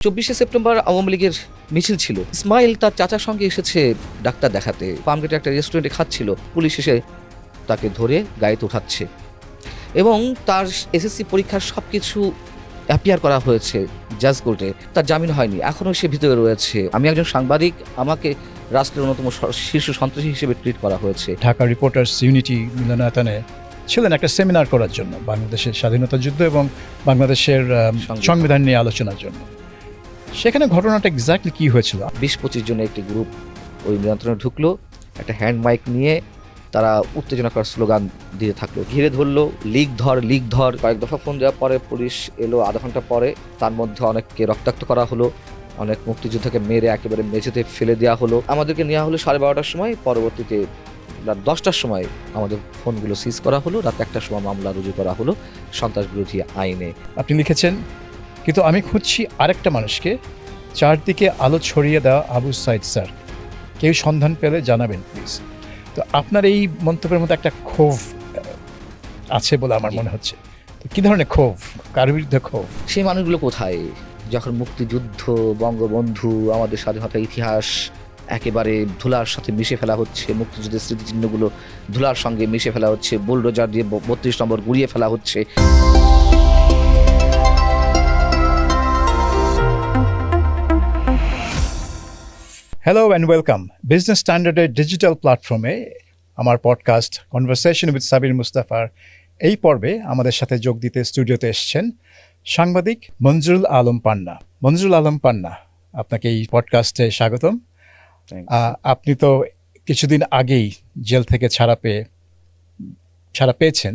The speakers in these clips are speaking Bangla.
24শে সেপ্টেম্বর আওয়ামী লীগের মিছিল ছিল। ইসমাইল তার চাচার সঙ্গে এসেছে ডাক্তার দেখাতে। ফার্মগেটে একটা রেস্টুরেন্টে খাচ্ছিল, পুলিশ এসে তাকে ধরে গাড়িতে উঠাচ্ছে এবং তার এসএসসি পরীক্ষার সবকিছু অ্যাপিয়ার করা হয়েছে জাজ কোর্টে। তার জামিন হয়নি, এখনও সে ভিতরে রয়েছে। আমি একজন সাংবাদিক, আমাকে রাষ্ট্রের অন্যতম শীর্ষ সন্ত্রাসী হিসেবে ট্রিট করা হয়েছে। ঢাকা রিপোর্টার্স ইউনিটি মিলনায়তনে ছিলেন একটা সেমিনার করার জন্য, বাংলাদেশের স্বাধীনতা যুদ্ধ এবং বাংলাদেশের সংবিধান নিয়ে আলোচনার জন্য। সেখানে ঘটনাটা এক্স্যাক্টলি কি হয়েছিল? 20-25 জনের একটি গ্রুপ ওই নিয়ন্ত্রণে ঢুকলো, একটা হ্যান্ড মাইক নিয়ে তারা উত্তেজনাকর স্লোগান দিয়ে থাকলো, ঘিরে ধরলো, লিগ ধর লিগ ধর। কয়েক দফা ফোন দেওয়ার পরে পুলিশ এলো আধা ঘন্টা পরে। তার মধ্যে অনেককে রক্তাক্ত করা হলো, অনেক মুক্তিযোদ্ধাকে মেরে একেবারে মেঝেতে ফেলে দেওয়া হলো। আমাদেরকে নেওয়া হলো 12:30টার সময়, পরবর্তীতে রাত 10টার সময় আমাদের ফোনগুলো সিজ করা হলো, রাত 1টার সময় মামলা রুজু করা হলো সন্ত্রাস বিরোধী আইনে। আপনি লিখেছেন, কিন্তু আমি খুঁজছি আরেকটা মানুষকে, চারদিকে আলো ছড়িয়ে দেওয়া আবু সাইদ স্যার, কেউ সন্ধান পেলে জানাবেন প্লিজ। তো আপনার এই মন্তব্যের মধ্যে একটা ক্ষোভ আছে বলে আমার মনে হচ্ছে। তো কী ধরনের ক্ষোভ, কার বিরুদ্ধে ক্ষোভ? সেই মানুষগুলো কোথায় যখন মুক্তিযুদ্ধ, বঙ্গবন্ধু, আমাদের স্বাধীনতার ইতিহাস একেবারে ধুলার সাথে মিশে ফেলা হচ্ছে, মুক্তিযুদ্ধের স্মৃতিচিহ্নগুলো ধুলার সঙ্গে মিশে ফেলা হচ্ছে, বুলডোজার দিয়ে 32 নম্বর গুড়িয়ে ফেলা হচ্ছে। হ্যালো অ্যান্ড ওয়েলকাম বিজনেস স্ট্যান্ডার্ডের ডিজিটাল প্ল্যাটফর্মে আমার পডকাস্ট কনভারসেশন উইথ সাবির মুস্তাফার এই পর্বে আমাদের সাথে যোগ দিতে স্টুডিওতে এসেছেন সাংবাদিক মঞ্জুরুল আলম পান্না। মঞ্জুরুল আলম পান্না, আপনাকে এই পডকাস্টে স্বাগতম। আপনি তো কিছুদিন আগেই জেল থেকে ছাড়া পেয়েছেন,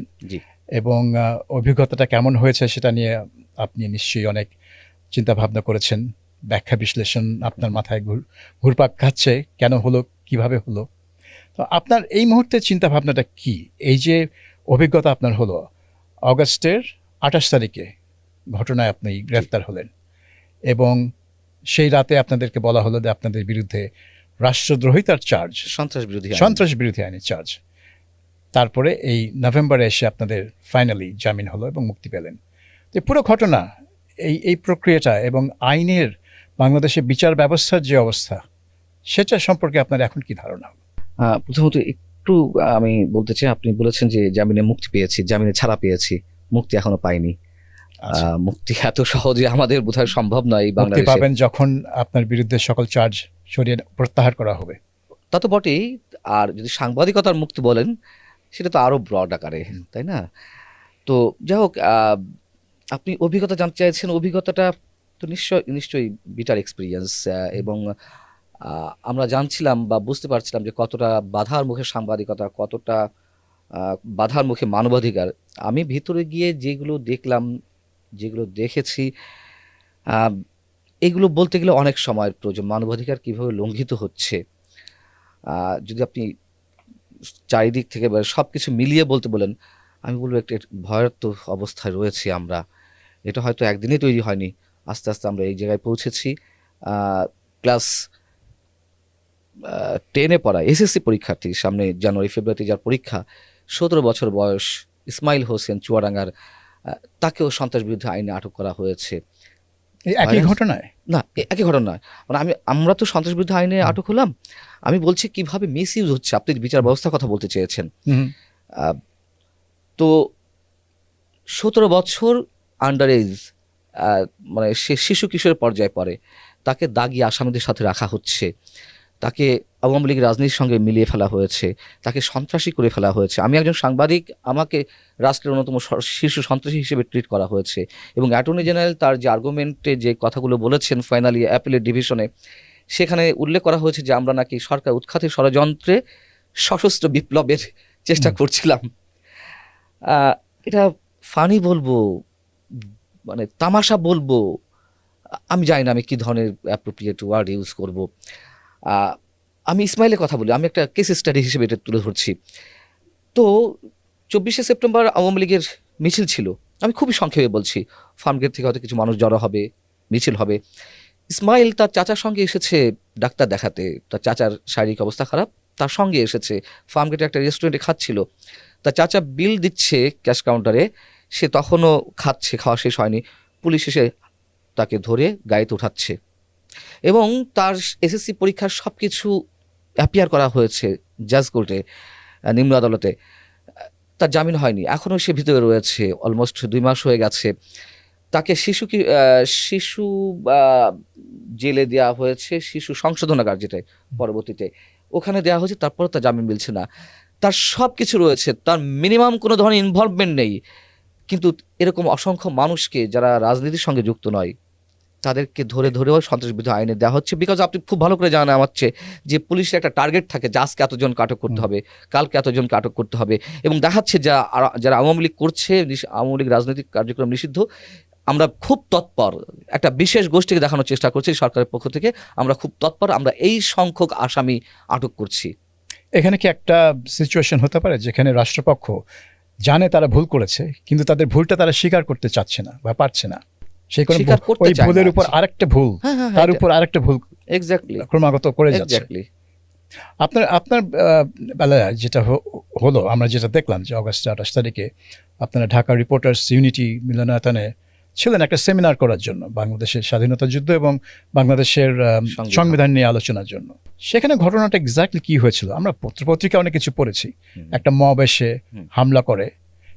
এবং অভিজ্ঞতাটা কেমন হয়েছে সেটা নিয়ে আপনি নিশ্চয়ই অনেক চিন্তা ভাবনা করেছেন, ব্যাখ্যা বিশ্লেষণ আপনার মাথায় ঘুরপাক খাচ্ছে, কেন হলো, কিভাবে হলো। তো আপনার এই মুহূর্তে চিন্তা ভাবনাটা কি? এই যে অভিজ্ঞতা আপনার হলো, অগাস্টের 28 তারিখে ঘটনায় আপনি গ্রেফতার হলেন এবং সেই রাতে আপনাদেরকে বলা হলো যে আপনাদের বিরুদ্ধে রাষ্ট্রদ্রোহিতার চার্জ, সন্ত্রাস বিরোধী আইনের চার্জ। তারপরে এই নভেম্বরে এসে আপনাদের ফাইনালি জামিন হলো এবং মুক্তি পেলেন। তো পুরো ঘটনা, এই প্রক্রিয়াটা এবং আইনের বাংলাদেশের বিচার ব্যবস্থার যে অবস্থা, সেটা সম্পর্কে আপনার এখন কি ধারণা? প্রথমত একটু আমি বলতে চাই, আপনি বলেছেন যে জামিনে মুক্তি পেয়েছি, জামিনে ছাড়া পেয়েছি, মুক্তি এখনো পাইনি। মুক্তি এত সহজে আমাদের বোধহয় সম্ভব নয়। মুক্তি পাবেন যখন আপনার বিরুদ্ধে সকল চার্জ সরিয়ে প্রত্যাহার করা হবে। তা তো বটেই। আর যদি সাংবাদিকতার মুক্তি বলেন, সেটা তো আরো ব্রড আকারে, তাই না? তো যাই হোক, আপনি অভিজ্ঞতা জানতে চাইছেন। অভিজ্ঞতাটা তো নিশ্চয়ই বিটার এক্সপিরিয়েন্স, এবং আমরা জানছিলাম বা বুঝতে পারছিলাম যে কতটা বাধার মুখে সাংবাদিকতা, কতটা বাধার মুখে মানবাধিকার। আমি ভিতরে গিয়ে যেগুলো দেখলাম, যেগুলো দেখেছি, এগুলো বলতে গেলে অনেক সময়ের প্রয়োজন। মানবাধিকার কীভাবে লঙ্ঘিত হচ্ছে, যদি আপনি চারিদিক থেকে সব কিছু মিলিয়ে বলতে বলেন, আমি বলবো একটা ভয়ার্থ অবস্থায় রয়েছি আমরা। এটা হয়তো একদিনেই তৈরি হয়নি, আস্তে আস্তে আমরা এই জায়গায় পৌঁছেছি। ক্লাস 10-এ পড়া এসএসসি পরীক্ষার্থী, সামনে জানুয়ারি ফেব্রুয়ারিতে যার পরীক্ষা, 17 বছর বয়স ইসমাইল হোসেন চুয়াডাঙ্গার, তাকেও সন্ত্রাস বিরোধী আইনে আটক করা হয়েছে। একই ঘটনায়? না, একই ঘটনা নয়। মানে আমরা তো সন্ত্রাস বিরোধী আইনে আটক হলাম। আমি বলছি কিভাবে মিস ইউজ হচ্ছে। আপনি বিচার ব্যবস্থার কথা বলতে চেয়েছেন। তো 17 বছর আন্ডার এজ, মানে সে শিশু কিশোরের পর্যায়ে পড়ে, তাকে দাগি আসামিদের সাথে রাখা হচ্ছে, তাকে আওয়ামী লীগ রাজনীতির সঙ্গে মিলিয়ে ফেলা হয়েছে, তাকে সন্ত্রাসী করে ফেলা হয়েছে। আমি একজন সাংবাদিক, আমাকে রাষ্ট্রের অন্যতম শীর্ষ সন্ত্রাসী হিসেবে ট্রিট করা হয়েছে। এবং অ্যাটর্নি জেনারেল তার যে আর্গুমেন্টে যে কথাগুলো বলেছেন ফাইনালি অ্যাপিলেট ডিভিশনে, সেখানে উল্লেখ করা হয়েছে যে আমরা নাকি সরকার উৎখাতের ষড়যন্ত্রে সশস্ত্র বিপ্লবের চেষ্টা করছিলাম। এটা ফানি বলবো, মানে তামাশা বলবো, আমি জানি না আমি কী ধরনের অ্যাপ্রোপ্রিয়েট ওয়ার্ড ইউজ করব। আমি ইসমাইলের কথা বলি, আমি একটা কেস স্টাডি হিসেবে এটা তুলে ধরছি। তো 24শে সেপ্টেম্বর আওয়ামী লীগের মিছিল ছিল। আমি খুবই সংক্ষেপে বলছি। ফার্মগেট থেকে হয়তো কিছু মানুষ জড়ো হবে, মিছিল হবে। ইসমাইল তার চাচার সঙ্গে এসেছে ডাক্তার দেখাতে, তার চাচার শারীরিক অবস্থা খারাপ, তার সঙ্গে এসেছে। ফার্মগেটে একটা রেস্টুরেন্টে খাচ্ছিল, তার চাচা বিল দিচ্ছে ক্যাশ কাউন্টারে, সে তখনও খাচ্ছে, খাওয়া শেষ হয়নি। পুলিশ এসে তাকে ধরে গাড়িতে উঠাচ্ছে এবং তার এসএসসি পরীক্ষার সব কিছু অ্যাপিয়ার করা হয়েছে জাজ কোর্টে, নিম্ন আদালতে। তার জামিন হয়নি, এখনও সে ভিতরে রয়েছে, অলমোস্ট 2 মাস হয়ে গেছে। তাকে শিশু জেলে দেওয়া হয়েছে, শিশু সংশোধনাগার যেটা পরবর্তীতে ওখানে দেওয়া হয়েছে, তারপর তার জামিন মিলছে না। তার সব কিছু রয়েছে, তার মিনিমাম কোনো ধরনের ইনভলভমেন্ট নেই, কিন্তু এরকম অসংখ্য মানুষকে যারা রাজনীতির সঙ্গে যুক্ত নয় তাদেরকে ধরেও সন্ত্রাসবিরোধী আইনে দেওয়া হচ্ছে। বিকজ আপনি খুব ভালো করে জানেন আমার চেয়ে যে পুলিশের একটা টার্গেট থাকে যে আজকে এতজনকে আটক করতে হবে, কালকে এতজনকে আটক করতে হবে, এবং দেখাচ্ছে যারা আওয়ামী লীগ করছে, আওয়ামী লীগ রাজনৈতিক কার্যক্রম নিষিদ্ধ, আমরা খুব তৎপর, একটা বিশেষ গোষ্ঠীকে দেখানোর চেষ্টা করছি সরকারের পক্ষ থেকে, আমরা খুব তৎপর, আমরা এই সংখ্যক আসামি আটক করছি। এখানে কি একটা সিচুয়েশন হতে পারে যেখানে রাষ্ট্রপক্ষ জানে তারা ভুল করেছে, কিন্তু তাদের ভুলটা তারা স্বীকার করতে চাচ্ছে না বা পারছে না, সেই কোনো স্বীকার করতে ওই চায় ভুলের না। উপর আরেকটা ভুল, তার উপর আরেকটা ভুল এক্স্যাক্টলি ক্রমাগত করে যাচ্ছে। এক্স্যাক্টলি আপনার আপনার বেলায় যেটা হলো, আমরা যেটা দেখলাম যে অগাস্ট 28 তারিখে আপনারা ঢাকা রিপোর্টার্স ইউনিটি মিলনায়তনে ছিলেন একটা সেমিনার করার জন্য বাংলাদেশের স্বাধীনতা যুদ্ধ এবং বাংলাদেশের সংবিধান নিয়ে আলোচনার জন্য। সেখানে ঘটনাটা এক্স্যাক্টলি কি হয়েছিল? আমরা পত্রপত্রিকা অনেক কিছু পড়েছি, একটা মব এসে হামলা করে,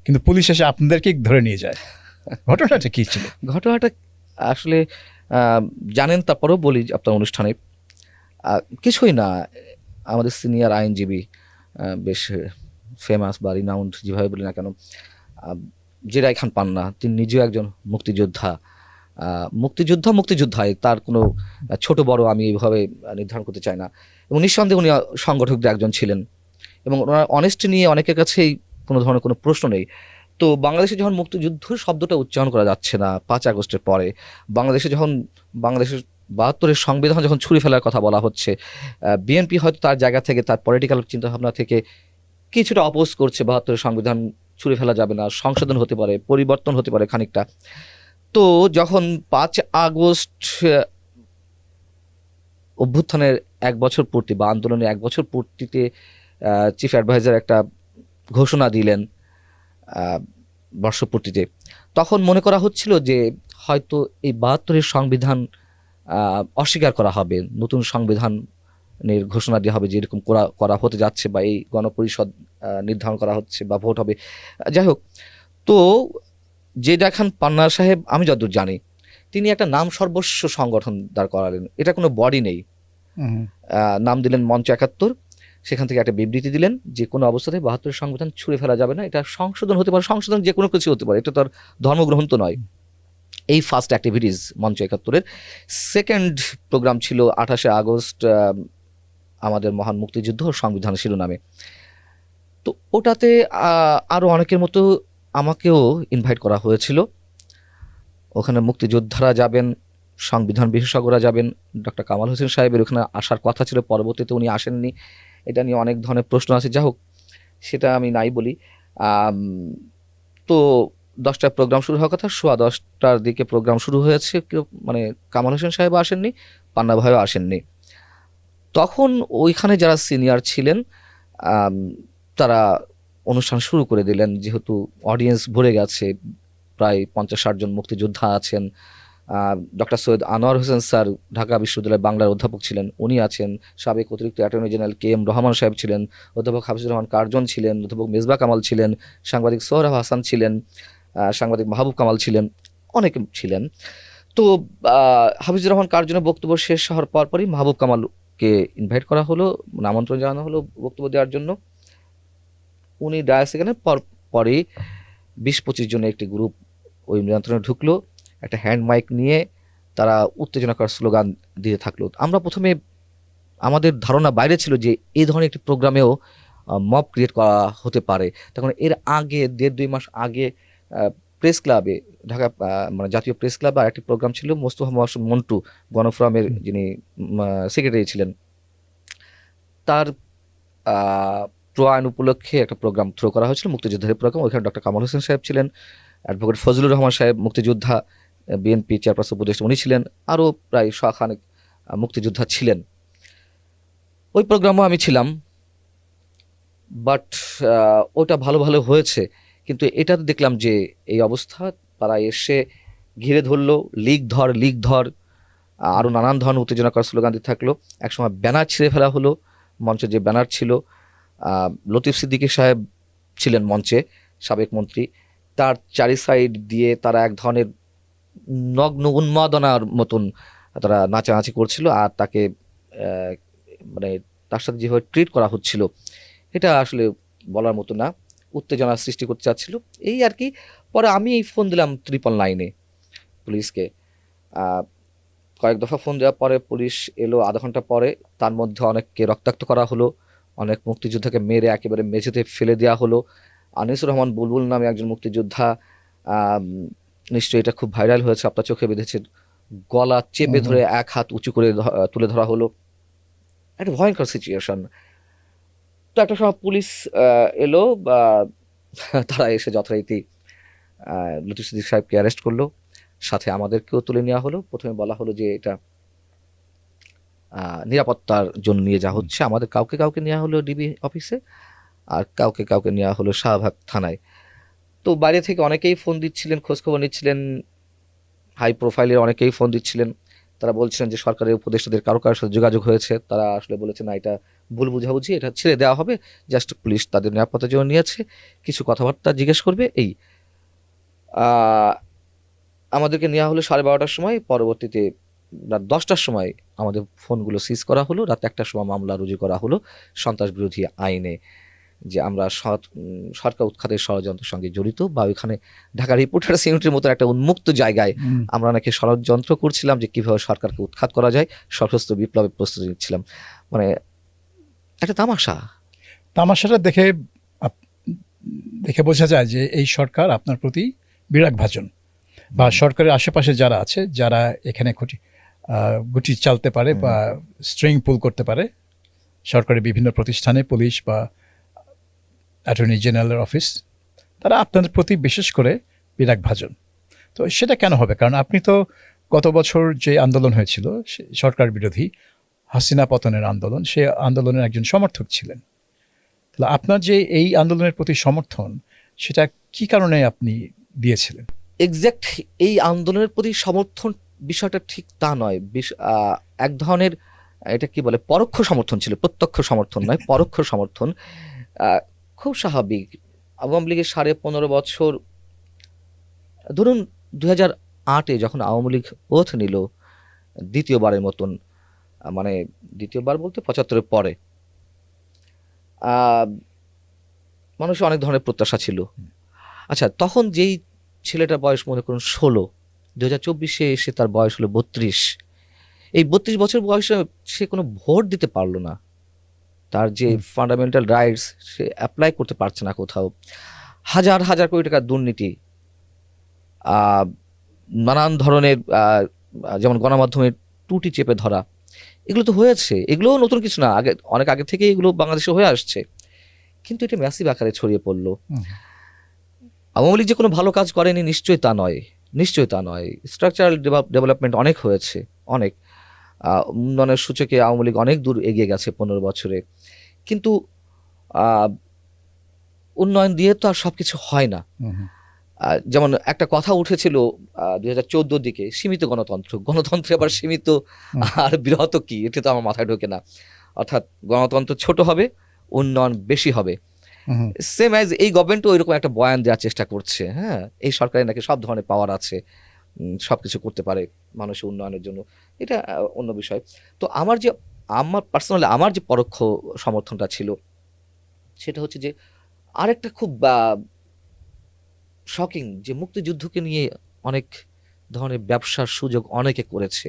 কিন্তু পুলিশ এসে আপনাদেরকেই ধরে নিয়ে যায়। ঘটনাটা কি ছিল? ঘটনাটা আসলে জানেন, তারপরেও বলি আপনার অনুষ্ঠানে। কিছুই না, আমাদের সিনিয়র আইনজীবী, বেশ ফেমাস বা রিনাউন্ড যেভাবে বলি না কেন, জেরাই খান পান্না, তিনি নিজেও একজন মুক্তিযোদ্ধাই, তার কোনো ছোট বড় আমি এইভাবে নির্ধারণ করতে চাই না, এবং নিঃসন্দেহে উনি সংগঠকদের একজন ছিলেন, এবং ওনার অনেস্টি নিয়ে অনেকের কাছেই কোনো ধরনের কোনো প্রশ্ন নেই। তো বাংলাদেশে যখন মুক্তিযুদ্ধ শব্দটা উচ্চারণ করা যাচ্ছে না 5 আগস্টের পরে, বাংলাদেশের 72-এর সংবিধান যখন ছুঁড়ে ফেলার কথা বলা হচ্ছে, বিএনপি হয়তো তার জায়গা থেকে, তার পলিটিক্যাল চিন্তাভাবনা থেকে কিছুটা অপোজ করছে 72-এর সংবিধান ছুঁড়ে ফেলা যাবে না, সংশোধন হতে পারে, পরিবর্তন হতে পারে খানিকটা। তো যখন 5 আগস্ট অভ্যুত্থানের 1 বছর পূর্তি বা আন্দোলনের 1 বছর পূর্তিতে চিফ অ্যাডভাইজার একটা ঘোষণা দিলেন বর্ষপূর্তিতে, তখন মনে করা হচ্ছিল যে হয়তো এই 72-এর সংবিধান অস্বীকার করা হবে, নতুন সংবিধানের ঘোষণা দেওয়া হবে, যে এরকম করা হতে যাচ্ছে, বা এই গণপরিষদ নির্ধারণ করা হচ্ছে বা ভোট হবে। যাই হোক, তো জেরা খান পান্না সাহেব, আমি যতদূর জানি, তিনি একটা নাম সর্বস্ব সংগঠন দাঁড় করালেন, এটা কোনো বডি নেই, নাম দিলেন মঞ্চ 71। সেখান থেকে একটা বিবৃতি দিলেন যে কোনো অবস্থাতে 72-এর সংবিধান ছুঁড়ে ফেলা যাবে না, এটা সংশোধন হতে পারে, সংশোধন যে কোনো কিছু হতে পারে, এটা তার ধর্মগ্রহণ তো নয়। এই ফার্স্ট অ্যাক্টিভিটিস মঞ্চ 71-এর। সেকেন্ড প্রোগ্রাম ছিল 28 আগস্ট, আমাদের মহান মুক্তিযুদ্ধ ও সংবিধান শিরোনামে। তো ওটাতে আরও অনেকের মতো আমাকেও ইনভাইট করা হয়েছিল। ওখানে মুক্তিযোদ্ধারা যাবেন, সংবিধান বিশেষজ্ঞরা যাবেন, ডক্টর কামাল হোসেন সাহেবের ওখানে আসার কথা ছিল, পরবর্তীতে উনি আসেননি, এটা নিয়ে অনেক ধরনের প্রশ্ন আছে। যাই হোক, সেটা আমি নাই বলি। তো 10টায় প্রোগ্রাম শুরু হওয়ার কথা, 10:15টার দিকে প্রোগ্রাম শুরু হয়েছে, কেউ মানে কামাল হোসেন সাহেব আসেননি, পান্না ভাইও আসেননি। তখন ওইখানে যারা সিনিয়র ছিলেন তারা অনুষ্ঠান শুরু করে দিলেন, যেহেতু অডিয়েন্স ভরে গেছে, প্রায় 50-60 জন মুক্তিযোদ্ধা আছেন। ডক্টর সৈয়দ আনোয়ার হোসেন স্যার ঢাকা বিশ্ববিদ্যালয়ের বাংলার অধ্যাপক ছিলেন, উনি আছেন। সাবেক অতিরিক্ত অ্যাটর্নি জেনারেল KM রহমান সাহেব ছিলেন, অধ্যাপক হাফিজুর রহমান কার্জন ছিলেন, অধ্যাপক মেজবা কামাল ছিলেন, সাংবাদিক সোহরাব হাসান ছিলেন, সাংবাদিক মাহবুব কামাল ছিলেন, অনেকে ছিলেন। তো হাফিজুর রহমান কার্জনের বক্তব্য শেষ হওয়ার পরপরই মাহবুব কামালকে ইনভাইট করা হলো, আমন্ত্রণ জানানো হলো বক্তব্য দেওয়ার জন্য। উনি ডায়াসে গেলেন, পরেই 20-25 জনের একটি গ্রুপ ওই নিয়ন্ত্রণে ঢুকলো, একটা হ্যান্ড মাইক নিয়ে তারা উত্তেজনাকর স্লোগান দিয়ে থাকলো। আমরা প্রথমে, আমাদের ধারণা বাইরে ছিল যে এই ধরনের একটি প্রোগ্রামেও মব ক্রিয়েট করা হতে পারে। তখন এর আগে 1.5-2 মাস আগে প্রেস ক্লাবে, ঢাকা মানে জাতীয় প্রেস ক্লাবে আরেকটি প্রোগ্রাম ছিল, মোস্তফা মহসিন মন্টু গণফোরামের যিনি সেক্রেটারি ছিলেন, তার প্রয়াণ উপলক্ষে একটা প্রোগ্রাম থ্রো করা হয়েছিল, মুক্তিযোদ্ধাদের প্রোগ্রাম। ওইখানে ডক্টর কামাল হোসেন সাহেব ছিলেন, অ্যাডভোকেট ফজলুর রহমান সাহেব মুক্তিযোদ্ধা, বিএনপি চেয়ারপারসন উপদেষ্টা উনি ছিলেন, আরও প্রায় 100 খানেক মুক্তিযোদ্ধা ছিলেন। ওই প্রোগ্রামও আমি ছিলাম, বাট ওটা ভালো হয়েছে, কিন্তু এটাতে দেখলাম যে এই অবস্থা, তারা এসে ঘিরে ধরলো, লিগ ধর, আরও নানান ধরনের উত্তেজনাকর স্লোগান দিতে থাকলো। একসময় ব্যানার ছিঁড়ে ফেলা হলো, মঞ্চে যে ব্যানার ছিল, লতিফ সিদ্দিকী সাহেব ছিলেন মঞ্চে, সাবেক মন্ত্রী, তার চারি সাইড দিয়ে তারা এক ধরনের নগ্ন উন্মাদনার মতন তারা নাচানাচি করছিল, আর তাকে আহ, মানে তার সাথে যেভাবে ট্রিট করা হচ্ছিল এটা আসলে বলার মতো না, উত্তেজনা সৃষ্টি করতে চাচ্ছিল এই আর কি। পরে আমি ফোন দিলাম 999-এ পুলিশকে। আহ, কয়েক দফা ফোন দেওয়ার পরে পুলিশ এলো আধা ঘন্টা পরে। তার মধ্যে অনেককে রক্তাক্ত করা হলো, অনেক মুক্তিযোদ্ধাকে মেরে একেবারে মেঝেতে ফেলে দেওয়া হলো। আনিসুর রহমান বুলবুল নামে একজন মুক্তিযোদ্ধা, আম, নিশ্চয়ই এটা খুব ভাইরাল হয়েছে, আপনার চোখে বেঁধেছে, গলা চেপে ধরে এক হাত উঁচু করে তুলে ধরা হলো। একটা ভয়ঙ্কর সিচুয়েশন। তো একটা সময় পুলিশ এলো, বা তারা এসে যথারীতি লতিফ সিদ্দিক সাহেবকে অ্যারেস্ট করলো, সাথে আমাদেরকেও তুলে নেওয়া হলো। প্রথমে বলা হলো যে এটা নিরাপত্তার জন্য নিয়ে যাওয়া হচ্ছে, আমাদের কাউকে কাউকে নেওয়া হলো ডিবি অফিসে, আর কাউকে কাউকে নেওয়া হলো শাহবাগ থানায়। তো বাইরে থেকে অনেকেই ফোন দিচ্ছিলেন, খোঁজখবর নিচ্ছিলেন, হাই প্রোফাইলের অনেকেই ফোন দিচ্ছিলেন। তারা বলছিলেন যে সরকারের উপদেষ্টাদের কারো কারোর সাথে যোগাযোগ হয়েছে, তারা আসলে বলেছে না এটা ভুল বুঝাবুঝি, এটা ছেড়ে দেওয়া হবে, জাস্ট পুলিশ তাদের নিরাপত্তার জন্য নিয়েছে, কিছু কথাবার্তা জিজ্ঞেস করবে এই। আহ, আমাদেরকে নেওয়া হলো 12:30টার সময়, পরবর্তীতে রাত 10টার সময় আমাদের ফোনগুলো সিজ করা হলো, রাত 1টার সময় মামলা রুজু করা হলো সন্ত্রাস বিরোধী আইনে, যে আমরা সরকার উৎখাতের ষড়যন্ত্রের সঙ্গে জড়িত, বা ওইখানে ঢাকা রিপোর্টার্স ইউনিটের মতো একটা উন্মুক্ত জায়গায় আমরা নাকি ষড়যন্ত্র করছিলাম যে কিভাবে সরকারকে উৎখাত করা যায়, সশস্ত্র বিপ্লবের প্রস্তুতি নিচ্ছিলাম। মানে একটা তামাশা। তামাশাটা দেখে আপ- দেখে বোঝা যায় যে এই সরকার আপনার প্রতি বিরাগ ভাজন, বা সরকারের আশেপাশে যারা আছে, যারা এখানে গুটি চালতে পারে বা স্ট্রিং পুল করতে পারে, সরকারের বিভিন্ন প্রতিষ্ঠানে, পুলিশ বা অ্যাটর্নি জেনারেলের অফিস, তারা আপনাদের প্রতি বিশেষ করে বিরাগ ভাজন। তো সেটা কেন হবে? কারণ আপনি তো গত বছর যে আন্দোলন হয়েছিল সরকার বিরোধী হাসিনা পতনের আন্দোলন, সে আন্দোলনের একজন সমর্থক ছিলেন। তাহলে আপনার যে এই আন্দোলনের প্রতি সমর্থন, সেটা কি কারণে আপনি দিয়েছিলেন? এক্স্যাক্ট এই আন্দোলনের প্রতি সমর্থন বিষয়টা ঠিক তা নয়, এক ধরনের এটা কি বলে পরোক্ষ সমর্থন ছিল, প্রত্যক্ষ সমর্থন নয়, পরোক্ষ সমর্থন। আহ, খুব স্বাভাবিক, আওয়ামী লীগের 15.5 বছর, ধরুন 2008-এ যখন আওয়ামী লীগ ওথ নিল দ্বিতীয়বারের মতন, মানে দ্বিতীয়বার বলতে 75-এর পরে, আহ, মানুষের অনেক ধরনের প্রত্যাশা ছিল। আচ্ছা, তখন যেই ছেলেটার বয়স মনে করুন 16, 2024-এ এসে তার বয়স হলো 32। এই 32 বছর বয়সে সে কোনো ভোট দিতে পারলো না, তার যে ফান্ডামেন্টাল রাইটস সে অ্যাপ্লাই করতে পারছে না কোথাও। হাজার হাজার কোটি টাকার দুর্নীতি, আহ, নানান ধরনের যেমন গণমাধ্যমের ত্রুটি চেপে ধরা, এগুলো তো হয়েছে, এগুলোও নতুন কিছু না, আগে অনেক আগে থেকে এগুলো বাংলাদেশে হয়ে আসছে, কিন্তু এটা ম্যাসিভ আকারে ছড়িয়ে পড়লো। আওয়ামী লীগ যে কোনো ভালো কাজ করেনি নিশ্চয়ই তা নয়, নিশ্চয়ই তা নয়। স্ট্রাকচারাল ডেভেলপমেন্ট অনেক হয়েছে, অনেক উন্নয়নের সূচকে আওয়ামী লীগ অনেক দূর এগিয়ে গেছে 15 বছরে, কিন্তু আহ, উন্নয়ন দিয়ে তো আর সব কিছু হয় না। যেমন একটা কথা উঠেছিল 2014-র দিকে, সীমিত গণতন্ত্র, গণতন্ত্রে আবার সীমিত আর বৃহৎ কি, এটা তো আমার মাথায় ঢোকে না। অর্থাৎ গণতন্ত্র ছোট হবে, উন্নয়ন বেশি হবে। সেম অ্যাজ এই গভর্নমেন্টও ওইরকম একটা বয়ান দেওয়ার চেষ্টা করছে, হ্যাঁ এই সরকারের নাকি সব ধরনের পাওয়ার আছে, সব কিছু করতে পারে মানুষের উন্নয়নের জন্য, এটা অন্য বিষয়। তো আমার পার্সোনালি আমার যে পরোক্ষ সমর্থনটা ছিল সেটা হচ্ছে যে আরেকটা খুব শকিং, যে মুক্তিযুদ্ধকে নিয়ে অনেক ধরনের ব্যবসার সুযোগ অনেকে করেছে,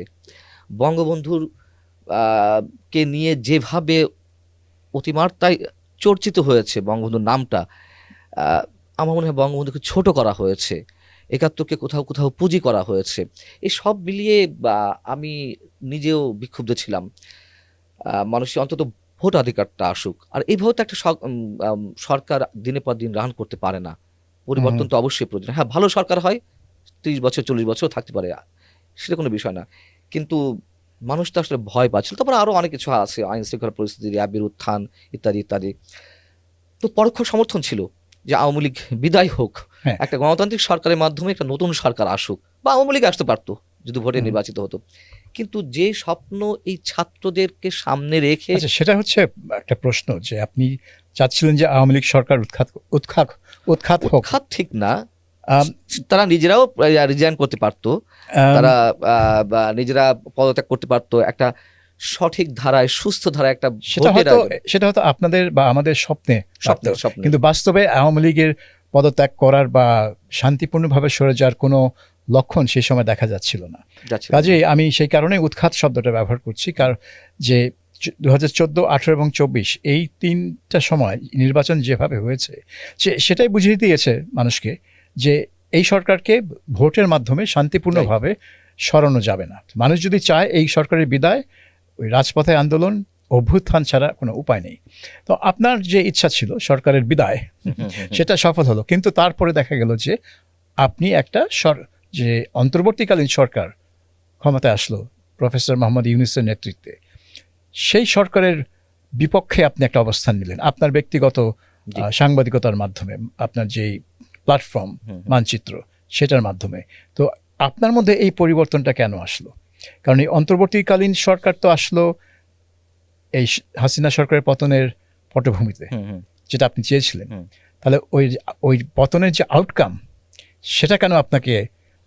বঙ্গবন্ধুর কে নিয়ে যেভাবে অতিমাত্রায় চর্চিত হয়েছে বঙ্গবন্ধুর নামটা, আমার মনে হয় বঙ্গবন্ধুকে ছোট করা হয়েছে, 71-কে কোথাও কোথাও পুঁজি করা হয়েছে। এই সব মিলিয়ে আমি নিজেও বিক্ষুব্ধ ছিলাম। মানুষের অন্তত ভোটাধিকারটা আসুক, আর এইভাবে তো একটা সরকার দিনের পর দিন রান করতে পারে না, পরিবর্তন তো অবশ্যই প্রয়োজন। হ্যাঁ, ভালো সরকার হয় 30 বছর 40 বছর থাকতে পারে, সেটা কোনো বিষয় না, কিন্তু মানুষ তো আসলে ভয় পাচ্ছিল। তারপরে আরো অনেক কিছু আছে, আইন শৃঙ্খলা পরিস্থিতি, র্যাবের উত্থান ইত্যাদি ইত্যাদি। তো পরোক্ষ সমর্থন ছিল যে আওয়ামী লীগ বিদায় হোক, হ্যাঁ। একটা গণতান্ত্রিক সরকারের মাধ্যমে একটা নতুন সরকার আসুক, বা আওয়ামী লীগ আসতে পারতো যদি ভোটে হুম। নির্বাচিত হতো। কিন্তু যে স্বপ্ন এই ছাত্রদেরকে সামনে রেখে, আচ্ছা, সেটা হচ্ছে একটা প্রশ্ন যে আপনি চাচ্ছিলেন যে আওয়ামী লীগ সরকার উৎখাত উৎখাত হোক। উৎখাত ঠিক না, আম, তারা নিজেরাও রিজাইন করতে পারতো, আম, তারা বা নিজেরা পদত্যাগ করতে পারতো, একটা সঠিক ধারায় সুস্থ ধারায় একটা সেটা ভোটের হয়তো আয়োজন। সেটা হয়তো আপনাদের বা আমাদের স্বপ্নে স্বপ্নে থাকতো। স্বপ্নে কিন্তু বাস্তবে আওয়ামী লীগের পদত্যাগ করার বা শান্তিপূর্ণভাবে সরে যাওয়ার কোনো লক্ষণ সেই সময় দেখা যাচ্ছিল না। যাচ্ছিল না। কাজেই আমি সেই কারণে উৎখাত শব্দটা ব্যবহার করছি, কারণ যে 2014, 18 এবং 24 এই 3টা সময় নির্বাচন যেভাবে হয়েছে সেটাই বুঝিয়ে দিয়েছে মানুষকে যে এই সরকারকে ভোটের মাধ্যমে শান্তিপূর্ণভাবে সরানো যাবে না। মানুষ যদি চায় এই সরকারের বিদায়, ওই রাজপথে আন্দোলন, অভ্যুত্থান ছাড়া কোনো উপায় নেই। তো আপনার যে ইচ্ছা ছিল সরকারের বিদায়, সেটা সফল হলো, কিন্তু তারপরে দেখা গেল যে আপনি একটা যে অন্তর্বর্তীকালীন সরকার ক্ষমতায় আসলো প্রফেসর মোহাম্মদ ইউনূসের নেতৃত্বে, সেই সরকারের বিপক্ষে আপনি একটা অবস্থান নিলেন আপনার ব্যক্তিগত জি। সাংবাদিকতার মাধ্যমে, আপনার যেই প্ল্যাটফর্ম মানচিত্র সেটার মাধ্যমে। তো আপনার মধ্যে এই পরিবর্তনটা কেন আসলো? কারণ এই অন্তর্বর্তীকালীন সরকার তো আসলো এই হাসিনা সরকারের পতনের পটভূমিতে, যেটা আপনি চেয়েছিলেন। তাহলে ওই পতনের যে আউটকাম, সেটা কেন আপনাকে